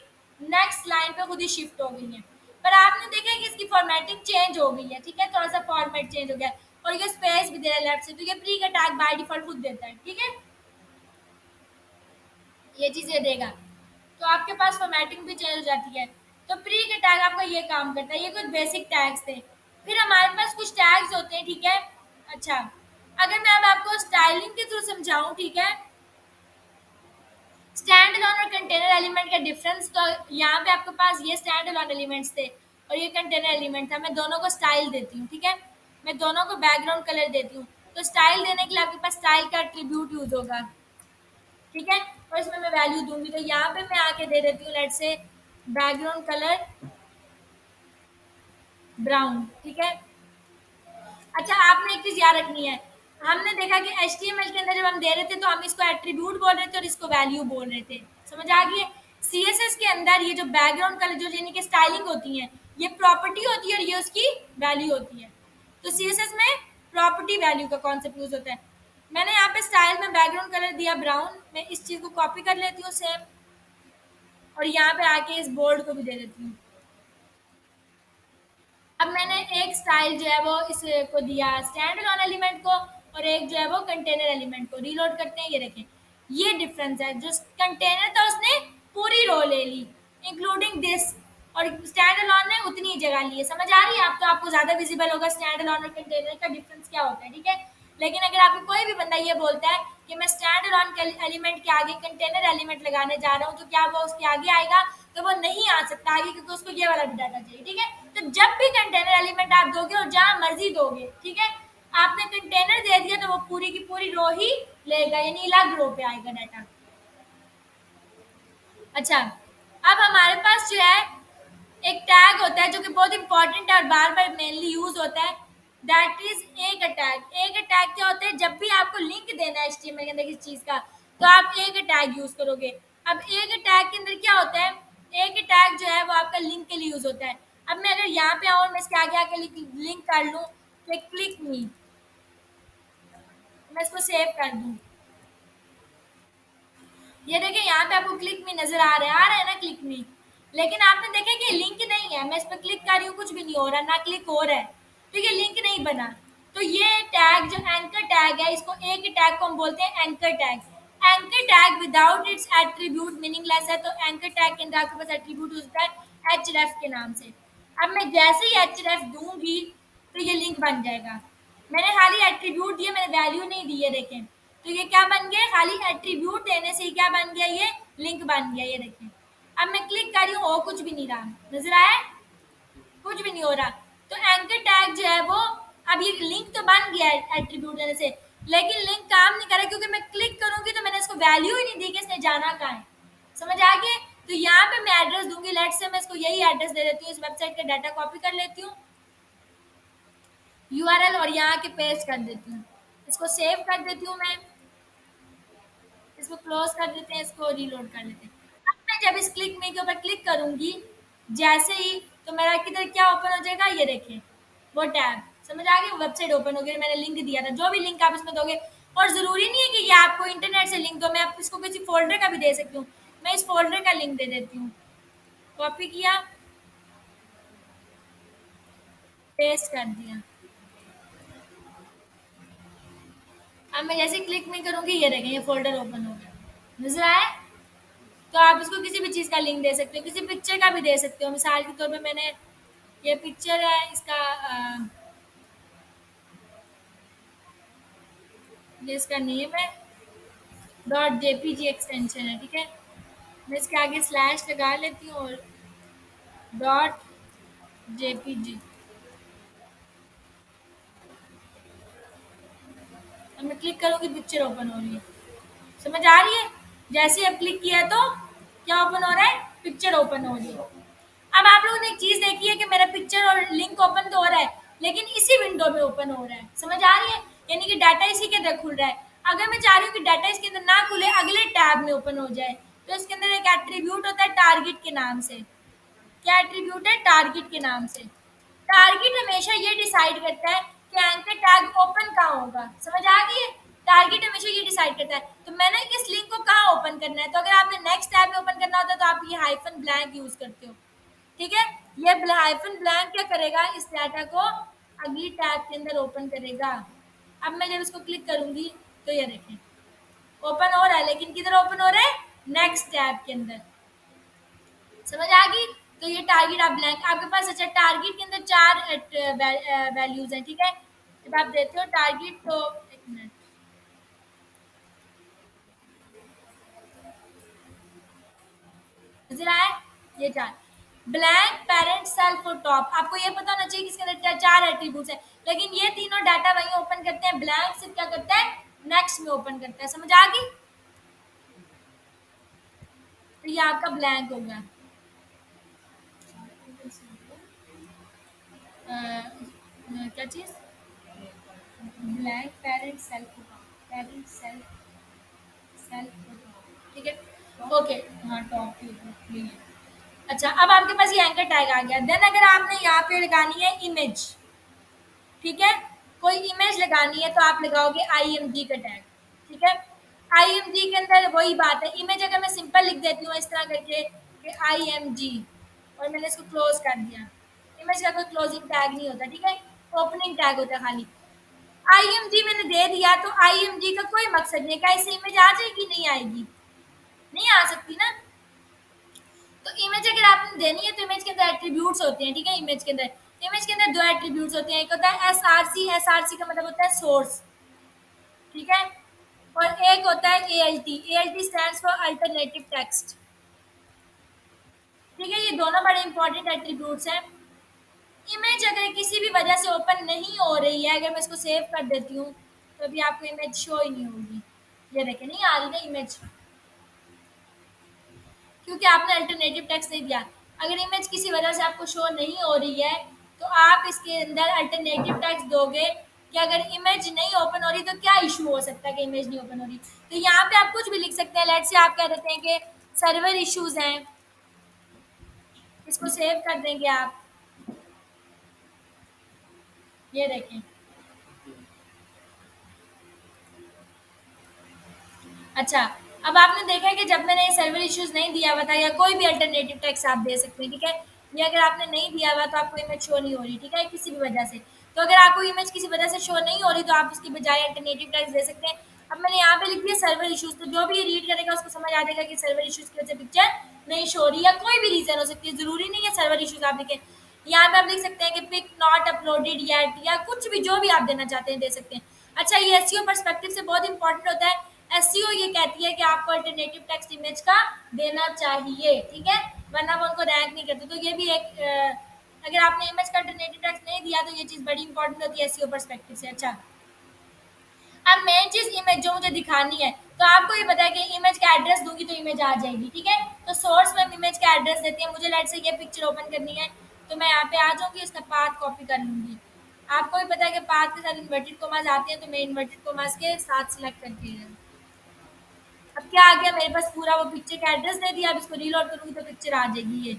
Speaker 1: नेक्स्ट लाइन पे खुद ही शिफ्ट हो गई हैं। पर आपने देखा कि इसकी फॉर्मेटिंग चेंज हो गई है, ठीक है, थोड़ा सा फॉर्मेट चेंज हो गया, और ये स्पेस भी दे रहा है लेफ्ट से, तो ये प्री का टैग बाय डिफॉल्ट खुद देता है। ठीक है, ये चीज़ें देगा। तो आपके पास फॉर्मेटिंग भी चेंज हो जाती है। तो प्री के टैग आपका ये काम करता है। ये कुछ बेसिक टैग्स थे। फिर हमारे पास कुछ टैग्स होते हैं, ठीक है। अच्छा, अगर मैं अब आपको स्टाइलिंग के थ्रू समझाऊं, ठीक है, स्टैंड अलोन और कंटेनर एलिमेंट का डिफरेंस, तो यहाँ पे आपके पास ये स्टैंड अलोन एलिमेंट्स थे और ये कंटेनर एलिमेंट था। मैं दोनों को स्टाइल देती हूँ, ठीक है, मैं दोनों को बैकग्राउंड कलर देती हूँ। तो स्टाइल देने के लिए आपके पास स्टाइल का एट्रीब्यूट यूज होगा, ठीक है, और इसमें मैं वैल्यू दूंगी। तो यहाँ पे मैं आके दे देती हूँ लेट से बैकग्राउंड कलर ब्राउन, ठीक है। अच्छा, आपने एक चीज याद रखनी है, हमने देखा कि HTML के अंदर जब हम दे रहे थे तो हम इसको एट्रीब्यूट बोल रहे थे और इसको वैल्यू बोल रहे थे, समझ आ गई है। CSS के अंदर ये जो बैकग्राउंड कलर जो यानी कि स्टाइलिंग होती है, ये प्रॉपर्टी होती है और ये उसकी वैल्यू होती है। तो CSS में प्रॉपर्टी वैल्यू का कॉन्सेप्ट यूज होता है। मैंने यहाँ पे स्टाइल में बैकग्राउंड कलर दिया ब्राउन, मैं इस चीज को कॉपी कर लेती हूँ सेम, और यहाँ पे आके इस बोर्ड को भी दे देती हूँ। अब मैंने एक स्टाइल जो है वो इस को दिया स्टैंड अलोन एलिमेंट को, और एक जो है वो कंटेनर एलिमेंट को। रीलोड करते हैं, ये देखें, ये डिफरेंस है। जो कंटेनर था उसने पूरी रो ले ली इंक्लूडिंग दिस, और स्टैंड अलोन ने उतनी ही जगह ली है। समझ आ रही है? आप तो आपको ज्यादा विजिबल होगा स्टैंड अलोन और कंटेनर का डिफरेंस क्या होता है, ठीक है। लेकिन अगर आपको कोई भी बंदा ये बोलता है कि मैं स्टैंड अलोन के एलिमेंट के आगे कंटेनर एलिमेंट लगाने जा रहा हूँ, तो क्या वो उसके आगे आएगा? तो वो नहीं आ सकता आगे, क्योंकि उसको ये वाला भी डाटा चाहिए, ठीक है। तो जब भी कंटेनर एलिमेंट आप दोगे और जहां मर्जी दोगे, ठीक है, आपने कंटेनर दे दिया तो वो पूरी की पूरी रो ही लेगा, यानी अलग रो पे आएगा डाटा। अच्छा, अब हमारे पास जो है एक टैग होता है जो कि बहुत इंपॉर्टेंट है और बार बार मेनली यूज होता है, दैट इज एक टैग। एक टैग क्या होता है? जब भी आपको लिंक देना है HTML के अंदर किसी चीज का, तो आप एक टैग यूज करोगे। अब एक टैग के अंदर क्या होता है? एक टैग जो है वो आपका लिंक के लिए यूज होता है। अब मैं अगर यहाँ पे आऊँ और मैं इसके आगे आके लिंक कर लूँ, तो क्लिक मी, मैं इसको सेव कर दूँ, ये देखिए यहाँ पे आपको क्लिक मी नजर आ रहा है ना, क्लिक मी। लेकिन आपने देखा कि लिंक नहीं है, मैं इस पर क्लिक कर रही हूँ, कुछ भी नहीं हो रहा, ना क्लिक हो रहा है, तो ये लिंक नहीं बना। तो ये टैग जो एंकर टैग है, इसको एक टैग को हम बोलते हैं anchor tag. Anchor tag without its attribute meaningless है। तो एंकर टैग के अंदर आपके पास एट्रीब्यूट होता है href के नाम से। अब मैं जैसे ही href दूंगी तो ये लिंक बन जाएगा। मैंने खाली एट्रीब्यूट दिए, मैंने वैल्यू नहीं दी है, देखें। तो ये क्या बन गया? खाली एट्रीब्यूट देने से ही क्या बन गया? ये लिंक बन गया, ये देखें। अब मैं क्लिक कर रही हूँ, हो कुछ भी नहीं रहा, नजर आया? कुछ भी नहीं हो रहा। तो एंकर टैग जो है वो, अब ये लिंक तो बन गया है एट्रीब्यूट देने से, लेकिन लिंक काम नहीं कर रहा, क्योंकि मैं क्लिक करूंगी तो मैंने इसको वैल्यू ही नहीं दी कि इसने जाना कहाँ है। समझ आ गया? तो यहाँ पे मैं एड्रेस दूंगी, लेट से मैं इसको यही एड्रेस दे देती हूँ, इस वेबसाइट का डाटा कॉपी कर लेती हूँ, URL, और यहाँ के पेस्ट कर देती हूँ, इसको सेव कर देती हूँ मैं, इसको क्लोज कर देते हैं, इसको रीलोड कर लेते हैं। अब मैं जब इस क्लिक मी के ऊपर क्लिक करूंगी जैसे ही, तो मेरा किधर क्या ओपन हो जाएगा? ये देखें, वो टैब, समझ आ गई? वेबसाइट ओपन हो गई, मैंने लिंक दिया था, जो भी लिंक आप इसमें दोगे। और जरूरी नहीं है कि ये आपको इंटरनेट से लिंक दो, मैं आप इसको किसी फोल्डर का भी दे सकती हूँ। मैं इस फोल्डर का लिंक दे देती हूँ, कॉपी किया, पेस्ट कर दिया। अब मैं जैसे क्लिक नहीं करूंगी, ये देखें, ये फोल्डर ओपन हो गया, नजर आया? तो आप इसको किसी भी चीज़ का लिंक दे सकते हो, किसी पिक्चर का भी दे सकते हो। मिसाल के तौर पे मैंने ये पिक्चर है, इसका ये इसका नेम है, .jpg एक्सटेंशन है, ठीक है। मैं इसके आगे स्लैश लगा लेती हूँ और .jpg, अब मैं क्लिक करूँगी, पिक्चर ओपन हो रही है, समझ आ रही है? जैसे अब क्लिक किया तो क्या ओपन हो रहा है? पिक्चर ओपन हो रही है। अब आप लोगों ने एक चीज देखी है कि मेरा पिक्चर और लिंक ओपन तो हो रहा है, लेकिन इसी विंडो में ओपन हो रहा है, समझ आ रही है? यानी कि डाटा इसी के अंदर खुल रहा है। अगर मैं चाह रही हूँ कि डाटा इसके अंदर ना खुले, अगले टैब में ओपन हो जाए, तो इसके अंदर एक एट्रीब्यूट होता है टारगेट के नाम से। क्या एट्रीब्यूट है? टारगेट के नाम से। टारगेट हमेशा ये डिसाइड करता है कि एंकर टैग ओपन कहाँ होगा, समझ आ गई है? टारगेट हमेशा ये डिसाइड करता है। तो मैंने इस लिंक को कहाँ ओपन करना है, तो अगर आपने नेक्स्ट टैब में ओपन करना होता है तो आप ये हाइफन ब्लैंक यूज करते हो, ठीक है। ये हाइफन ब्लैंक क्या करेगा? इस डाटा को अगली टैब के अंदर ओपन करेगा। अब मैं जब इसको क्लिक करूंगी तो ये देखें, ओपन हो रहा है, लेकिन किधर ओपन हो रहा है? नेक्स्ट टैब के अंदर। समझ आ गई? तो ये टारगेट आप ब्लैंक आपके पास। अच्छा, टारगेट के अंदर 4 वैल्यूज हैं, ठीक है। जब आप देते हो टारगेट तो एक मिनट, नजर आया? ये 4 ब्लैंक, पेरेंट, सेल्फ और टॉप। आपको ये पता होना चाहिए कि इसके अंदर 4 एट्रीब्यूट्स हैं, लेकिन ये तीनों डाटा वहीं ओपन करते हैं, ब्लैंक सिर्फ क्या करता है, नेक्स्ट में ओपन करता है। समझ आ गई? तो ये आपका ब्लैंक हो गया। क्या चीज? Blank, parent, self, parent, self, self, ठीक है। ओके, हाँ टॉप ही है। अच्छा, अब आपके पास ये एंकर टैग आ गया। देन अगर आपने यहाँ पे लगानी है इमेज, ठीक है, कोई इमेज लगानी है तो आप लगाओगे IMG का टैग, ठीक है। IMG के अंदर वही बात है, इमेज अगर मैं सिंपल लिख देती हूँ इस तरह करके कि IMG और मैंने इसको क्लोज कर दिया, इमेज का कोई क्लोजिंग टैग नहीं होता, ठीक है, ओपनिंग टैग होता है खाली। IMG मैंने दे दिया तो IMG का कोई मकसद नहीं है, क्या इससे इमेज आ जाएगी? नहीं आएगी, नहीं आ सकती ना। तो इमेज अगर आपने देनी है तो इमेज के अंदर एट्रीब्यूट्स होते हैं, ठीक है। इमेज के अंदर 2 एट्रीब्यूट्स होते हैं, एक होता है SRC का मतलब होता है सोर्स, ठीक है, और एक होता है ALT stands for alternative text, ठीक है। ये दोनों बड़े इंपॉर्टेंट एट्रीब्यूट्स हैं। इमेज अगर किसी भी वजह से ओपन नहीं हो रही है, अगर मैं इसको सेव कर देती हूँ तो अभी आपको इमेज शो ही नहीं होगी। ये देखें, नहीं आ रही ना इमेज, क्योंकि आपने अल्टरनेटिव टेक्स्ट नहीं दिया। अगर इमेज किसी वजह से आपको शो नहीं हो रही है तो आप इसके अंदर अल्टरनेटिव टेक्स्ट दोगे कि अगर इमेज नहीं ओपन हो रही तो क्या इशू हो सकता है कि इमेज नहीं ओपन हो रही। तो यहाँ पे आप कुछ भी लिख सकते हैं। लेट्स से आप कह देते हैं कि सर्वर इश्यूज हैं, इसको सेव कर देंगे आप। ये देखें, अच्छा, अब आपने देखा है कि जब मैंने ये सर्वर इश्यूज नहीं दिया हुआ था, या कोई भी अल्टरनेटिव टेक्स्ट आप दे सकते हैं, ठीक है। ये अगर आपने नहीं दिया हुआ तो आपको इमेज शो नहीं हो रही, ठीक है, किसी भी वजह से। तो अगर आपको इमेज किसी वजह से शो नहीं हो रही तो आप उसकी बजाय अल्टरनेटिव टेक्स्ट दे सकते हैं। अब मैंने यहाँ पे लिख दिया सर्वर इश्यूज, तो जो भी ये रीड करेगा उसको समझ आ जाएगा कि सर्वर इश्यूज की वजह से पिक्चर नहीं शो रही, या कोई भी रीजन हो सकती है, जरूरी नहीं है सर्वर इश्यूज आप लिखें। यहाँ पे आप लिख सकते हैं कि पिक नॉट अपलोडेड येट, या कुछ भी जो भी आप देना चाहते हैं दे सकते हैं। अच्छा, ये एसईओ पर्सपेक्टिव से बहुत इंपॉर्टेंट होता है। एसईओ ये कहती है कि आपको अल्टरनेटिव टेक्स्ट इमेज का देना चाहिए, ठीक है, वरना वो उनको रैंक नहीं करते। तो ये भी एक अगर आपने इमेज का अल्टरनेटिव टेक्स्ट नहीं दिया तो ये चीज़ बड़ी इंपॉर्टेंट होती है एसईओ पर्सपेक्टिव से। अच्छा, अब मेन चीज़ इमेज जो मुझे दिखानी है, तो आपको ये पता है कि इमेज का एड्रेस दूंगी तो इमेज आ जाएगी, ठीक है। तो सोर्स में इमेज का एड्रेस देती है, मुझे लेट से ये पिक्चर ओपन करनी है तो मैं यहाँ पे आ जाऊँगी, इसका पाथ कॉपी कर लूँगी। आपको भी पता है कि पाथ के साथ इन्वर्टेड कोमास आते हैं, तो मैं इन्वर्टेड कोमास के साथ सिलेक्ट करती हूँ। अब क्या आ गया मेरे पास, पूरा वो पिक्चर का एड्रेस दे दिया। अब इसको रीलोड करूंगी तो पिक्चर आ जाएगी, ये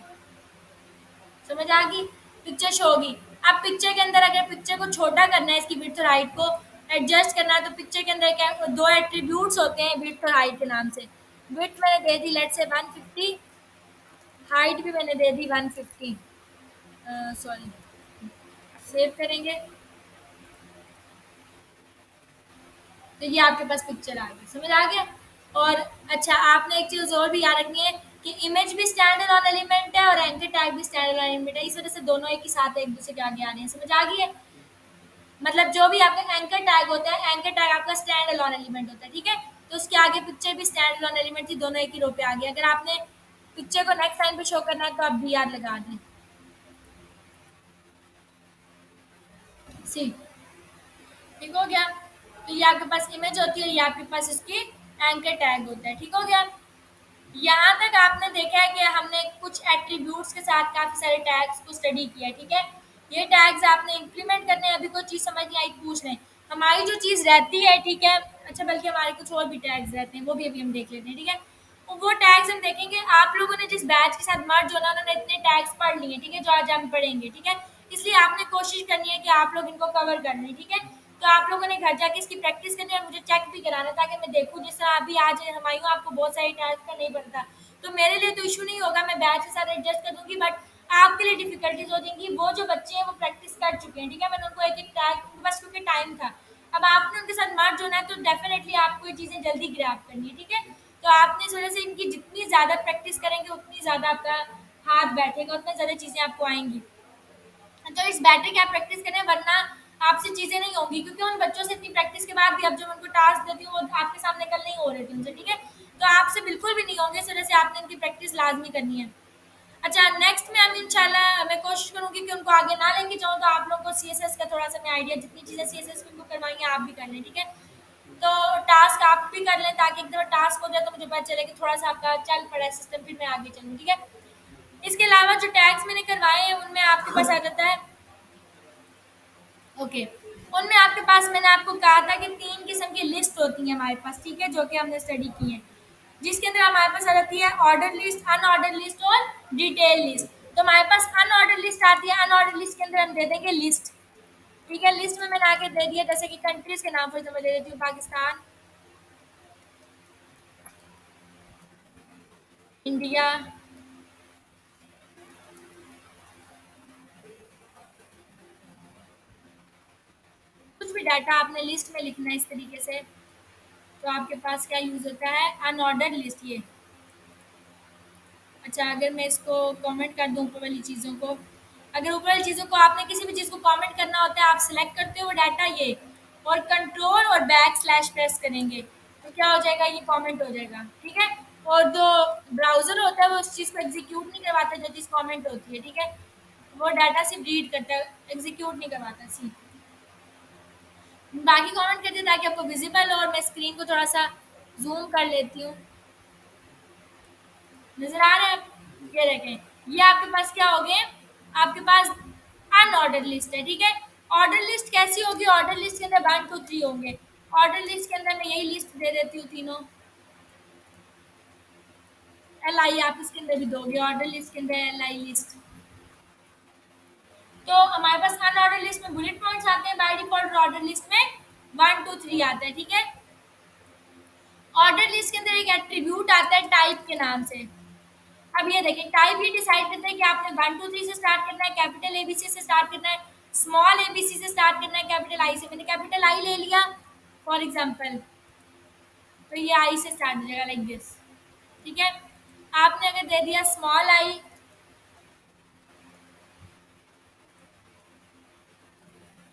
Speaker 1: समझ आ गई, पिक्चर शो होगी। अब पिक्चर के अंदर अगर पिक्चर को छोटा करना है, इसकी विड्थ और हाइट को एडजस्ट करना है, तो पिक्चर के अंदर क्या 2 एट्रीब्यूट्स होते हैं विड्थ और हाइट के नाम से। विड्थ मैंने दे दी लेट से 150, हाइट भी मैंने दे दी 150। सॉरी, सेव करेंगे तो ये आपके पास पिक्चर आ गई। समझ आ गया? और अच्छा, आपने एक चीज़ और भी याद रखनी है कि इमेज भी स्टैंड अलोन एलिमेंट है और एंकर टैग भी स्टैंड अलोन एलिमेंट है। इस वजह से दोनों एक ही साथ एक दूसरे के आगे आ रहे हैं। समझ आ गई है? मतलब जो भी आपका एंकर टैग होता है, एंकर टैग आपका स्टैंड अलोन एलिमेंट होता है, ठीक है। तो उसके आगे पिक्चर भी स्टैंड अलोन एलिमेंट थी, दोनों एक ही रो पे आ गए। अगर आपने पिक्चर को नेक्स्ट लाइन पे शो करना है तो आप बी आर लगा दें। सी, ठीक हो गया। तो ये आपके पास इमेज होती है, ये आपके पास इसकी एंकर टैग होता है, ठीक हो गया। यहाँ तक आपने देखा है कि हमने कुछ एट्रीब्यूट्स के साथ काफ़ी सारे टैग्स को स्टडी किया है, ठीक है। ये टैग्स आपने इंप्लीमेंट करने हैं, अभी कोई चीज़ समझ नहीं आई पूछ लें। हमारी जो चीज़ रहती है, ठीक है, अच्छा, बल्कि हमारे कुछ और भी टैग्स रहते हैं, वो भी अभी हम देख लेते हैं, ठीक है। तो वो टैग्स हम देखेंगे। आप लोगों ने जिस बैच के साथ मर्ज होना, उन्होंने इतने टैग्स पढ़ लिए, ठीक है, जो आज हम पढ़ेंगे, ठीक है। इसलिए आपने कोशिश करनी है कि आप लोग इनको कवर कर लें, ठीक है। तो आप लोगों ने घर जाके इसकी प्रैक्टिस करनी है और मुझे चेक भी कराना है, ताकि मैं देखूँ, जिस तरह अभी आज हम आई हूँ, आपको बहुत सारी टैग्स का नहीं पता, तो मेरे लिए तो इशू नहीं होगा, मैं बैच के साथ एडजस्ट कर दूंगी। बट आपके लिए डिफिकल्टीज हो जाएंगी। वो जो बच्चे हैं वो प्रैक्टिस कर चुके हैं, ठीक है, मैंने उनको एक एक टैग, उनके पास क्योंकि टाइम था, अब आपने उनके साथ मर्ज होना है तो डेफिनेटली आपको ये चीज़ें जल्दी ग्रैब करनी है, ठीक है। तो आपने इस वजह से इनकी जितनी ज़्यादा प्रैक्टिस करेंगे उतनी ज़्यादा आपका हाथ बैठेगा, उतना ज़्यादा चीज़ें आपको आएंगी। तो इस बैटरी की आप प्रैक्टिस करें, वरना आपसे चीज़ें नहीं होंगी, क्योंकि उन बच्चों से इतनी प्रैक्टिस के बाद भी अब जब उनको टास्क देती हूँ वो आपके सामने कल नहीं हो रहे थे उनसे, ठीक है। तो आपसे बिल्कुल भी नहीं होंगे, इस वजह से आपने इनकी प्रैक्टिस लाजमी करनी है। अच्छा, नेक्स्ट में हम इंशाल्लाह मैं कोशिश करूँगी कि उनको आगे ना लेके जाऊँ, तो आप लोगों को सीएसएस का थोड़ा सा मैं आइडिया, जितनी चीज़ें सीएसएस में उनको करवाई हैं आप भी कर लें, ठीक है। तो टास्क आप भी कर लें, ताकि एक दफ़ा टास्क हो जाए तो मुझे पता चले कि थोड़ा सा आपका चल पड़ा है सिस्टम, फिर मैं आगे चलूँ, ठीक है। इसके अलावा जो टैग्स मैंने करवाए हैं उनमें आपके पास आ जाता है, ओके, उनमें आपके पास मैंने आपको कहा था कि 3 किस्म की लिस्ट होती है हमारे पास, ठीक है, जो कि हमने स्टडी की है। जिसके अंदर हमारे पास आ जाती है ऑर्डर लिस्ट, अनऑर्डर लिस्ट और डिटेल लिस्ट। तो हमारे पास अनऑर्डर लिस्ट आती है, अनऑर्डर लिस्ट के अंदर हम दे देंगे लिस्ट, ठीक है। लिस्ट में मैंने आगे दे दिया, जैसे कि कंट्रीज के नाम, फॉर एग्जाम्पल दे देती हूँ पाकिस्तान, इंडिया, कुछ भी डाटा आपने लिस्ट में लिखना है इस तरीके से। तो आपके पास क्या यूज़ होता है, अनऑर्डर लिस्ट ये। अच्छा, अगर मैं इसको कमेंट कर दूँ ऊपर वाली चीज़ों को, अगर ऊपर वाली चीज़ों को आपने किसी भी चीज़ को कमेंट करना होता है, आप सिलेक्ट करते हो डाटा ये, और कंट्रोल और बैक स्लैश प्रेस करेंगे, तो क्या हो जाएगा, ये कमेंट हो जाएगा, ठीक है। और जो ब्राउज़र होता है वो उस चीज़ को एग्जीक्यूट नहीं करवाता जो चीज़ कमेंट होती है, ठीक है। वो डाटा सिर्फ रीड करता है, एग्जीक्यूट नहीं करवाता सी। बाकी कमेंट करते हैं ताकि आपको विजिबल हो, और मैं स्क्रीन को थोड़ा सा जूम कर लेती हूँ। नज़र आ रहा है? ये देखें, ये आपके पास क्या हो गए, आपके पास अनऑर्डर लिस्ट है, ठीक है। ऑर्डर लिस्ट कैसी होगी, ऑर्डर लिस्ट के अंदर 1 2 3 होंगे। ऑर्डर लिस्ट के अंदर मैं यही लिस्ट दे देती हूँ तीनों, एल आई आप इसके अंदर भी दोगे, ऑर्डर लिस्ट के अंदर एल आई लिस्ट। तो हमारे पास अनऑर्डर लिस्ट में बुलेट पॉइंट्स आते हैं बाय डिफॉल्ट, ऑर्डर लिस्ट में 1 2 3 आता है, ठीक है। ऑर्डर लिस्ट के अंदर एक एट्रीब्यूट आता है टाइप के नाम से। अब ये देखिए, टाइप ये डिसाइड करता है कि आपने 1 2 3 से स्टार्ट करना है, कैपिटल एबीसी से स्टार्ट करना है, स्मॉल एबीसी से स्टार्ट करना है, कैपिटल आई से। मैंने कैपिटल आई ले लिया फॉर एग्जांपल, तो ये आई से स्टार्ट हो जाएगा लाइक दिस, ठीक है। आपने अगर दे दिया स्मॉल आई,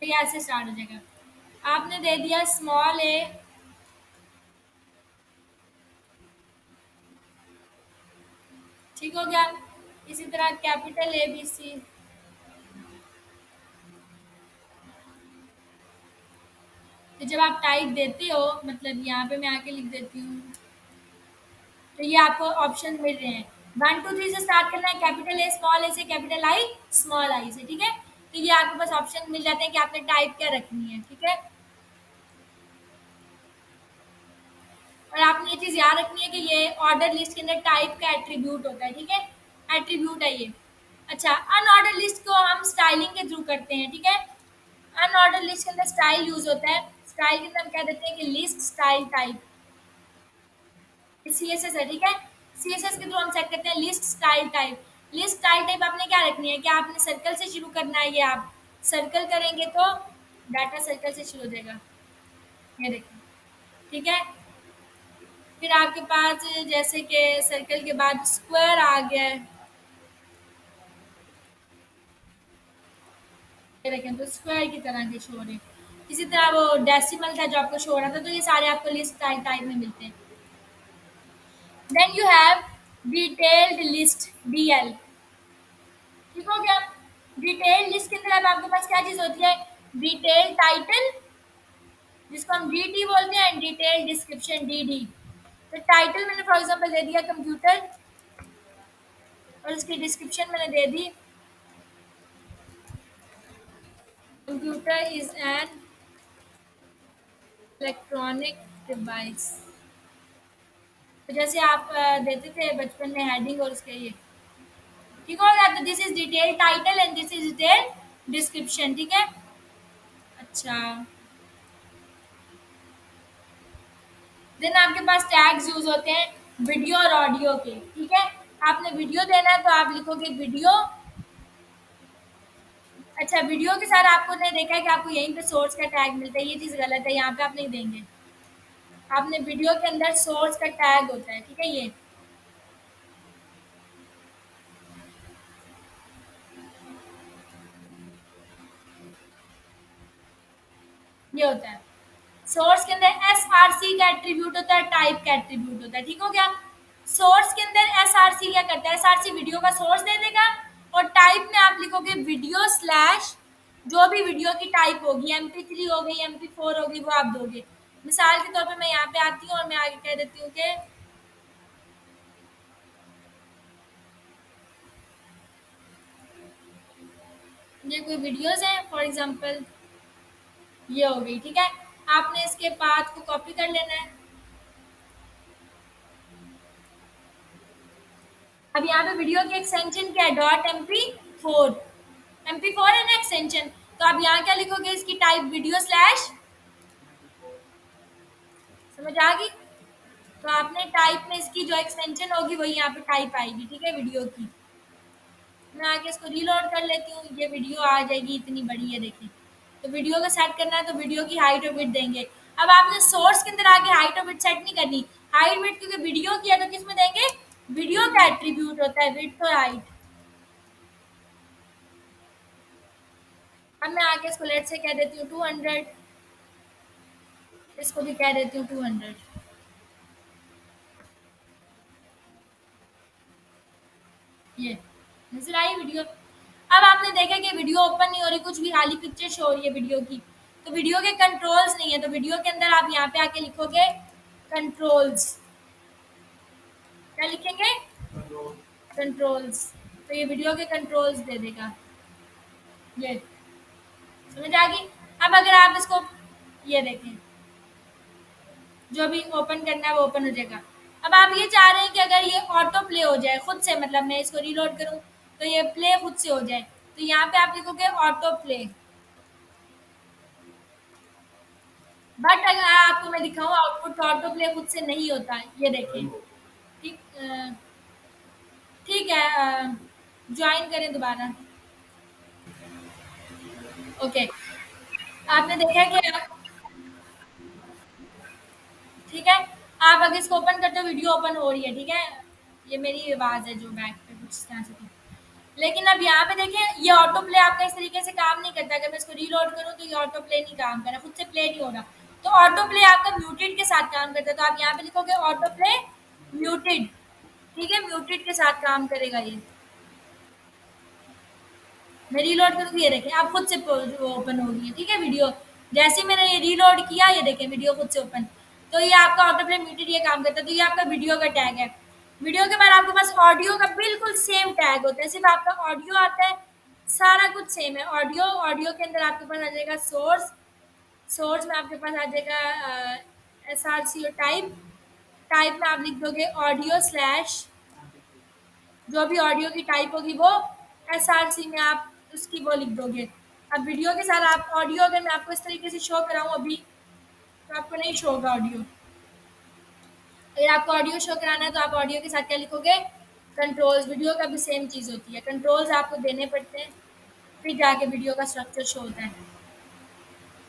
Speaker 1: तो ये ऐसे स्टार्ट हो जाएगा। आपने दे दिया स्मॉल ए, ठीक हो गया। इसी तरह कैपिटल ए बी सी, तो जब आप टाइप देते हो, मतलब यहाँ पे मैं आके लिख देती हूँ, तो ये आपको ऑप्शन मिल रहे हैं। 1 2 3 से स्टार्ट करना है, कैपिटल ए स्मॉल ए से, कैपिटल आई स्मॉल आई से, ठीक है। तो ये आपके पास ऑप्शन मिल जाते हैं कि आपने टाइप क्या रखनी है, ठीक है। और आपने ये चीज़ याद रखनी है कि ये ऑर्डर लिस्ट के अंदर टाइप का एट्रीब्यूट होता है, ठीक है, एट्रीब्यूट है ये। अच्छा, अनऑर्डर लिस्ट को हम स्टाइलिंग के थ्रू करते हैं, ठीक है। अनऑर्डर लिस्ट के अंदर स्टाइल यूज होता है, स्टाइल के अंदर हम कह देते हैं कि लिस्ट स्टाइल टाइप, सीएसएस है, ठीक है। सीएसएस के थ्रू हम सेट करते हैं list style type. List style type आपने क्या रखनी है, क्या आपने सर्कल से शुरू करना है, ये आप सर्कल करेंगे तो डाटा सर्कल से शुरू हो जाएगा, ये देखिए, ठीक है। फिर आपके पास जैसे कि सर्कल के बाद स्क्वायर आ गया है, ये देखें, तो स्क्वायर की तरह के शो हो रहे हैं। इसी तरह वो डेसिमल था जो आपको शो हो रहा था, तो ये सारे आपको लिस्ट स्टाइल टाइप में मिलते हैं। Then you have detailed list, DL, ठीक हो गया। डिटेल लिस्ट के अंदर अब आपके पास क्या चीज होती है, डिटेल टाइटल, जिसको हम डीटी बोलते हैं, डिटेल डिस्क्रिप्शन, डीडी। तो टाइटल मैंने फॉर एग्जांपल दे दिया कंप्यूटर, और उसकी डिस्क्रिप्शन मैंने दे दी computer is an electronic device. तो जैसे आप देते थे बचपन में हेडिंग और उसके ये, ठीक हो गया। तो this is detail title and this is detail description, ठीक है। अच्छा, देन आपके पास टैग्स यूज होते हैं वीडियो और ऑडियो के, ठीक है। आपने वीडियो देना है तो आप लिखोगे वीडियो। अच्छा, वीडियो के साथ आपको ने देखा है कि आपको यहीं पे सोर्स का टैग मिलता है, ये चीज़ गलत है, यहाँ पे आप नहीं देंगे। आपने वीडियो के अंदर सोर्स का टैग होता है, ठीक है, ये होता है। सोर्स के अंदर एसआरसी का एट्रीब्यूट होता है, टाइप का एट्रीब्यूट होता है, ठीक हो गया। सोर्स के अंदर एसआरसी क्या करता है, एसआरसी वीडियो का सोर्स दे देगा, और टाइप में आप लिखोगे वीडियो स्लैश जो भी वीडियो की टाइप होगी, MP3 हो गई, MP4 होगी, वो आप दोगे। मिसाल के तौर पे मैं यहाँ पे आती हूँ और मैं आगे कह देती हूँ कि ये कोई वीडियोस हैं, फॉर एग्जांपल ये हो गई, ठीक है। आपने इसके पाथ को कॉपी कर लेना है। अब यहाँ पे वीडियो की एक्सटेंशन क्या है, .mp4, MP4 है ना एक्सटेंशन, तो आप यहाँ क्या लिखोगे, इसकी टाइप वीडियो स्लैश, समझ आ गई। तो आपने टाइप में इसकी जो एक्सटेंशन होगी वही यहाँ पे टाइप आएगी, ठीक है, वीडियो की। मैं आगे इसको रीलोड कर लेती हूँ, ये वीडियो आ जाएगी, इतनी बड़ी है, देखिए। तो वीडियो को सेट करना है तो वीडियो की हाइट और विड्थ देंगे। अब आपने सोर्स के अंदर आके हाइट और विड्थ सेट नहीं करनी, हाइट विड्थ क्योंकि वीडियो की है तो किस में देंगे, वीडियो का एट्रीब्यूट होता है विड्थ और हाइट। अब मैं आगे इसको लेट से कह देती हूँ 200, इसको भी कह देती हूँ 200, ये नजर आई वीडियो। अब आपने देखा कि वीडियो ओपन नहीं हो रही, कुछ भी खाली पिक्चर शो हो रही है वीडियो की, तो वीडियो के कंट्रोल्स नहीं है, तो वीडियो के अंदर आप यहाँ पे आके लिखोगे कंट्रोल्स, क्या लिखेंगे,
Speaker 2: कंट्रोल।
Speaker 1: कंट्रोल्स, तो ये वीडियो के कंट्रोल्स दे देगा, ये समझ आ गई। अब अगर आप इसको ये देखें, जो भी ओपन करना है वो ओपन हो जाएगा। अब आप ये चाह रहे हैं कि अगर ये ऑटो प्ले हो जाए खुद से, मतलब मैं इसको रीलोड करूं तो ये प्ले खुद से हो जाए, तो यहाँ पे आप लिखोगे ऑटो प्ले। बट अगर आपको मैं दिखाऊं आउटपुट, ऑटो प्ले खुद से नहीं होता है, ये देखें, ठीक, ठीक है, ज्वाइन करें दोबारा, ओके। आपने देखा कि ठीक है, आप अगर इसको ओपन करते हो वीडियो ओपन हो रही है, ठीक है, ये मेरी आवाज़ है जो बैक पे कुछ इस तरह से थी। लेकिन अब यहाँ पे देखें ये ऑटो प्ले आपका इस तरीके से काम नहीं करता, अगर मैं इसको रीलोड करूँ तो ये ऑटो प्ले नहीं काम कर रहा, खुद से प्ले नहीं हो रहा। तो ऑटो प्ले आपका म्यूटेड के साथ काम करता है, तो आप यहाँ पे लिखोगे ऑटो प्ले म्यूटेड, ठीक है, म्यूटेड के साथ काम करेगा ये। मैं रीलोड करूँ तो ये देखें आप खुद से ओपन हो गई है, ठीक है, वीडियो। जैसे ही मैंने ये रीलोड किया, ये देखें वीडियो खुद से ओपन। तो ये आपका ऑटो प्ले म्यूटेड ये काम करता है, तो ये आपका वीडियो का टैग है। वीडियो के बाद आपके पास ऑडियो का बिल्कुल सेम टैग होता है, सिर्फ आपका ऑडियो आता है, सारा कुछ सेम है। ऑडियो, ऑडियो के अंदर आपके पास आ जाएगा सोर्स, सोर्स में आपके पास आ जाएगा SRC और टाइप, टाइप में आप लिख दोगे ऑडियो स्लैश जो भी ऑडियो की टाइप होगी वो, SRC में आप उसकी वो लिख दोगे। अब वीडियो के साथ आप ऑडियो, अगर मैं आपको इस तरीके से शो कराऊँ अभी, तो आपको नहीं शो होगा ऑडियो। अगर आपको ऑडियो शो कराना है तो आप ऑडियो के साथ क्या लिखोगे, कंट्रोल्स। वीडियो का भी सेम चीज़ होती है, कंट्रोल्स आपको देने पड़ते हैं, फिर जाके वीडियो का स्ट्रक्चर शो होता है।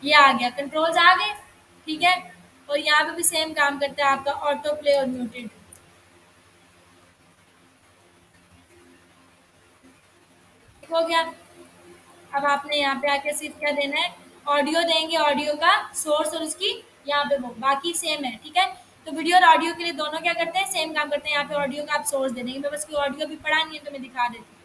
Speaker 1: ये आ गया, कंट्रोल्स आ गए, ठीक है। और यहाँ पे भी सेम काम करता है आपका ऑटो प्ले और म्यूटेड, हो गया। अब आपने यहाँ पे आके सिर्फ क्या देना है, ऑडियो देंगे, ऑडियो का सोर्स और उसकी यहाँ पे वो, बाकी सेम है, ठीक है। तो वीडियो और ऑडियो के लिए दोनों क्या करते हैं, सेम काम करते हैं। यहाँ पे ऑडियो का आप सोर्स दे देंगे, मैं बस कोई ऑडियो भी पढ़ा नहीं है तो मैं दिखा देती हूँ।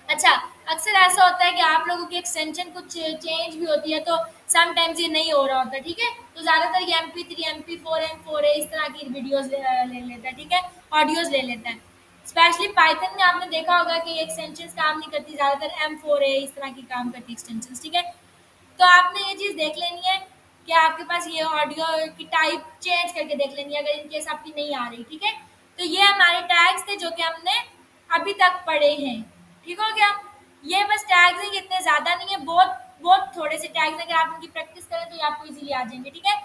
Speaker 1: अच्छा, अक्सर ऐसा होता है कि आप लोगों की एक्सटेंशन कुछ चेंज भी होती है, तो समटाइम्स ये नहीं हो रहा होता, ठीक है। तो ज़्यादातर ये MP3, MP4, M4A इस तरह की वीडियोस ले लेता है, ठीक है, ऑडियोज ले लेता है। स्पेशली पाइथन में आपने देखा होगा कि ये एक्सटेंशंस काम नहीं करती, ज़्यादातर M4A इस तरह की काम करती एक्सटेंशंस, ठीक है। तो आपने ये चीज़ देख लेनी है कि आपके पास ये ऑडियो की टाइप चेंज करके देख लेनी है, अगर इनकेस आपकी नहीं आ रही, ठीक है। तो ये हमारे टैग्स थे जो कि हमने अभी तक पढ़े हैं, ठीक हो गया। ये बस टैग्स हैं, इतने ज़्यादा नहीं है, बहुत बहुत थोड़े से टैग्स, अगर आप उनकी प्रैक्टिस करें तो ये आपको इजीली आ जाएंगे, ठीक है।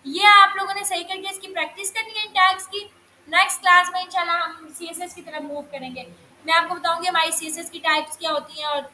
Speaker 1: ये आप लोगों ने सही करके इसकी प्रैक्टिस करनी है इन टैग्स की। नेक्स्ट क्लास में इंशाल्लाह हम CSS की तरफ मूव करेंगे, मैं आपको बताऊंगी हमारी CSS की टाइप्स क्या होती हैं और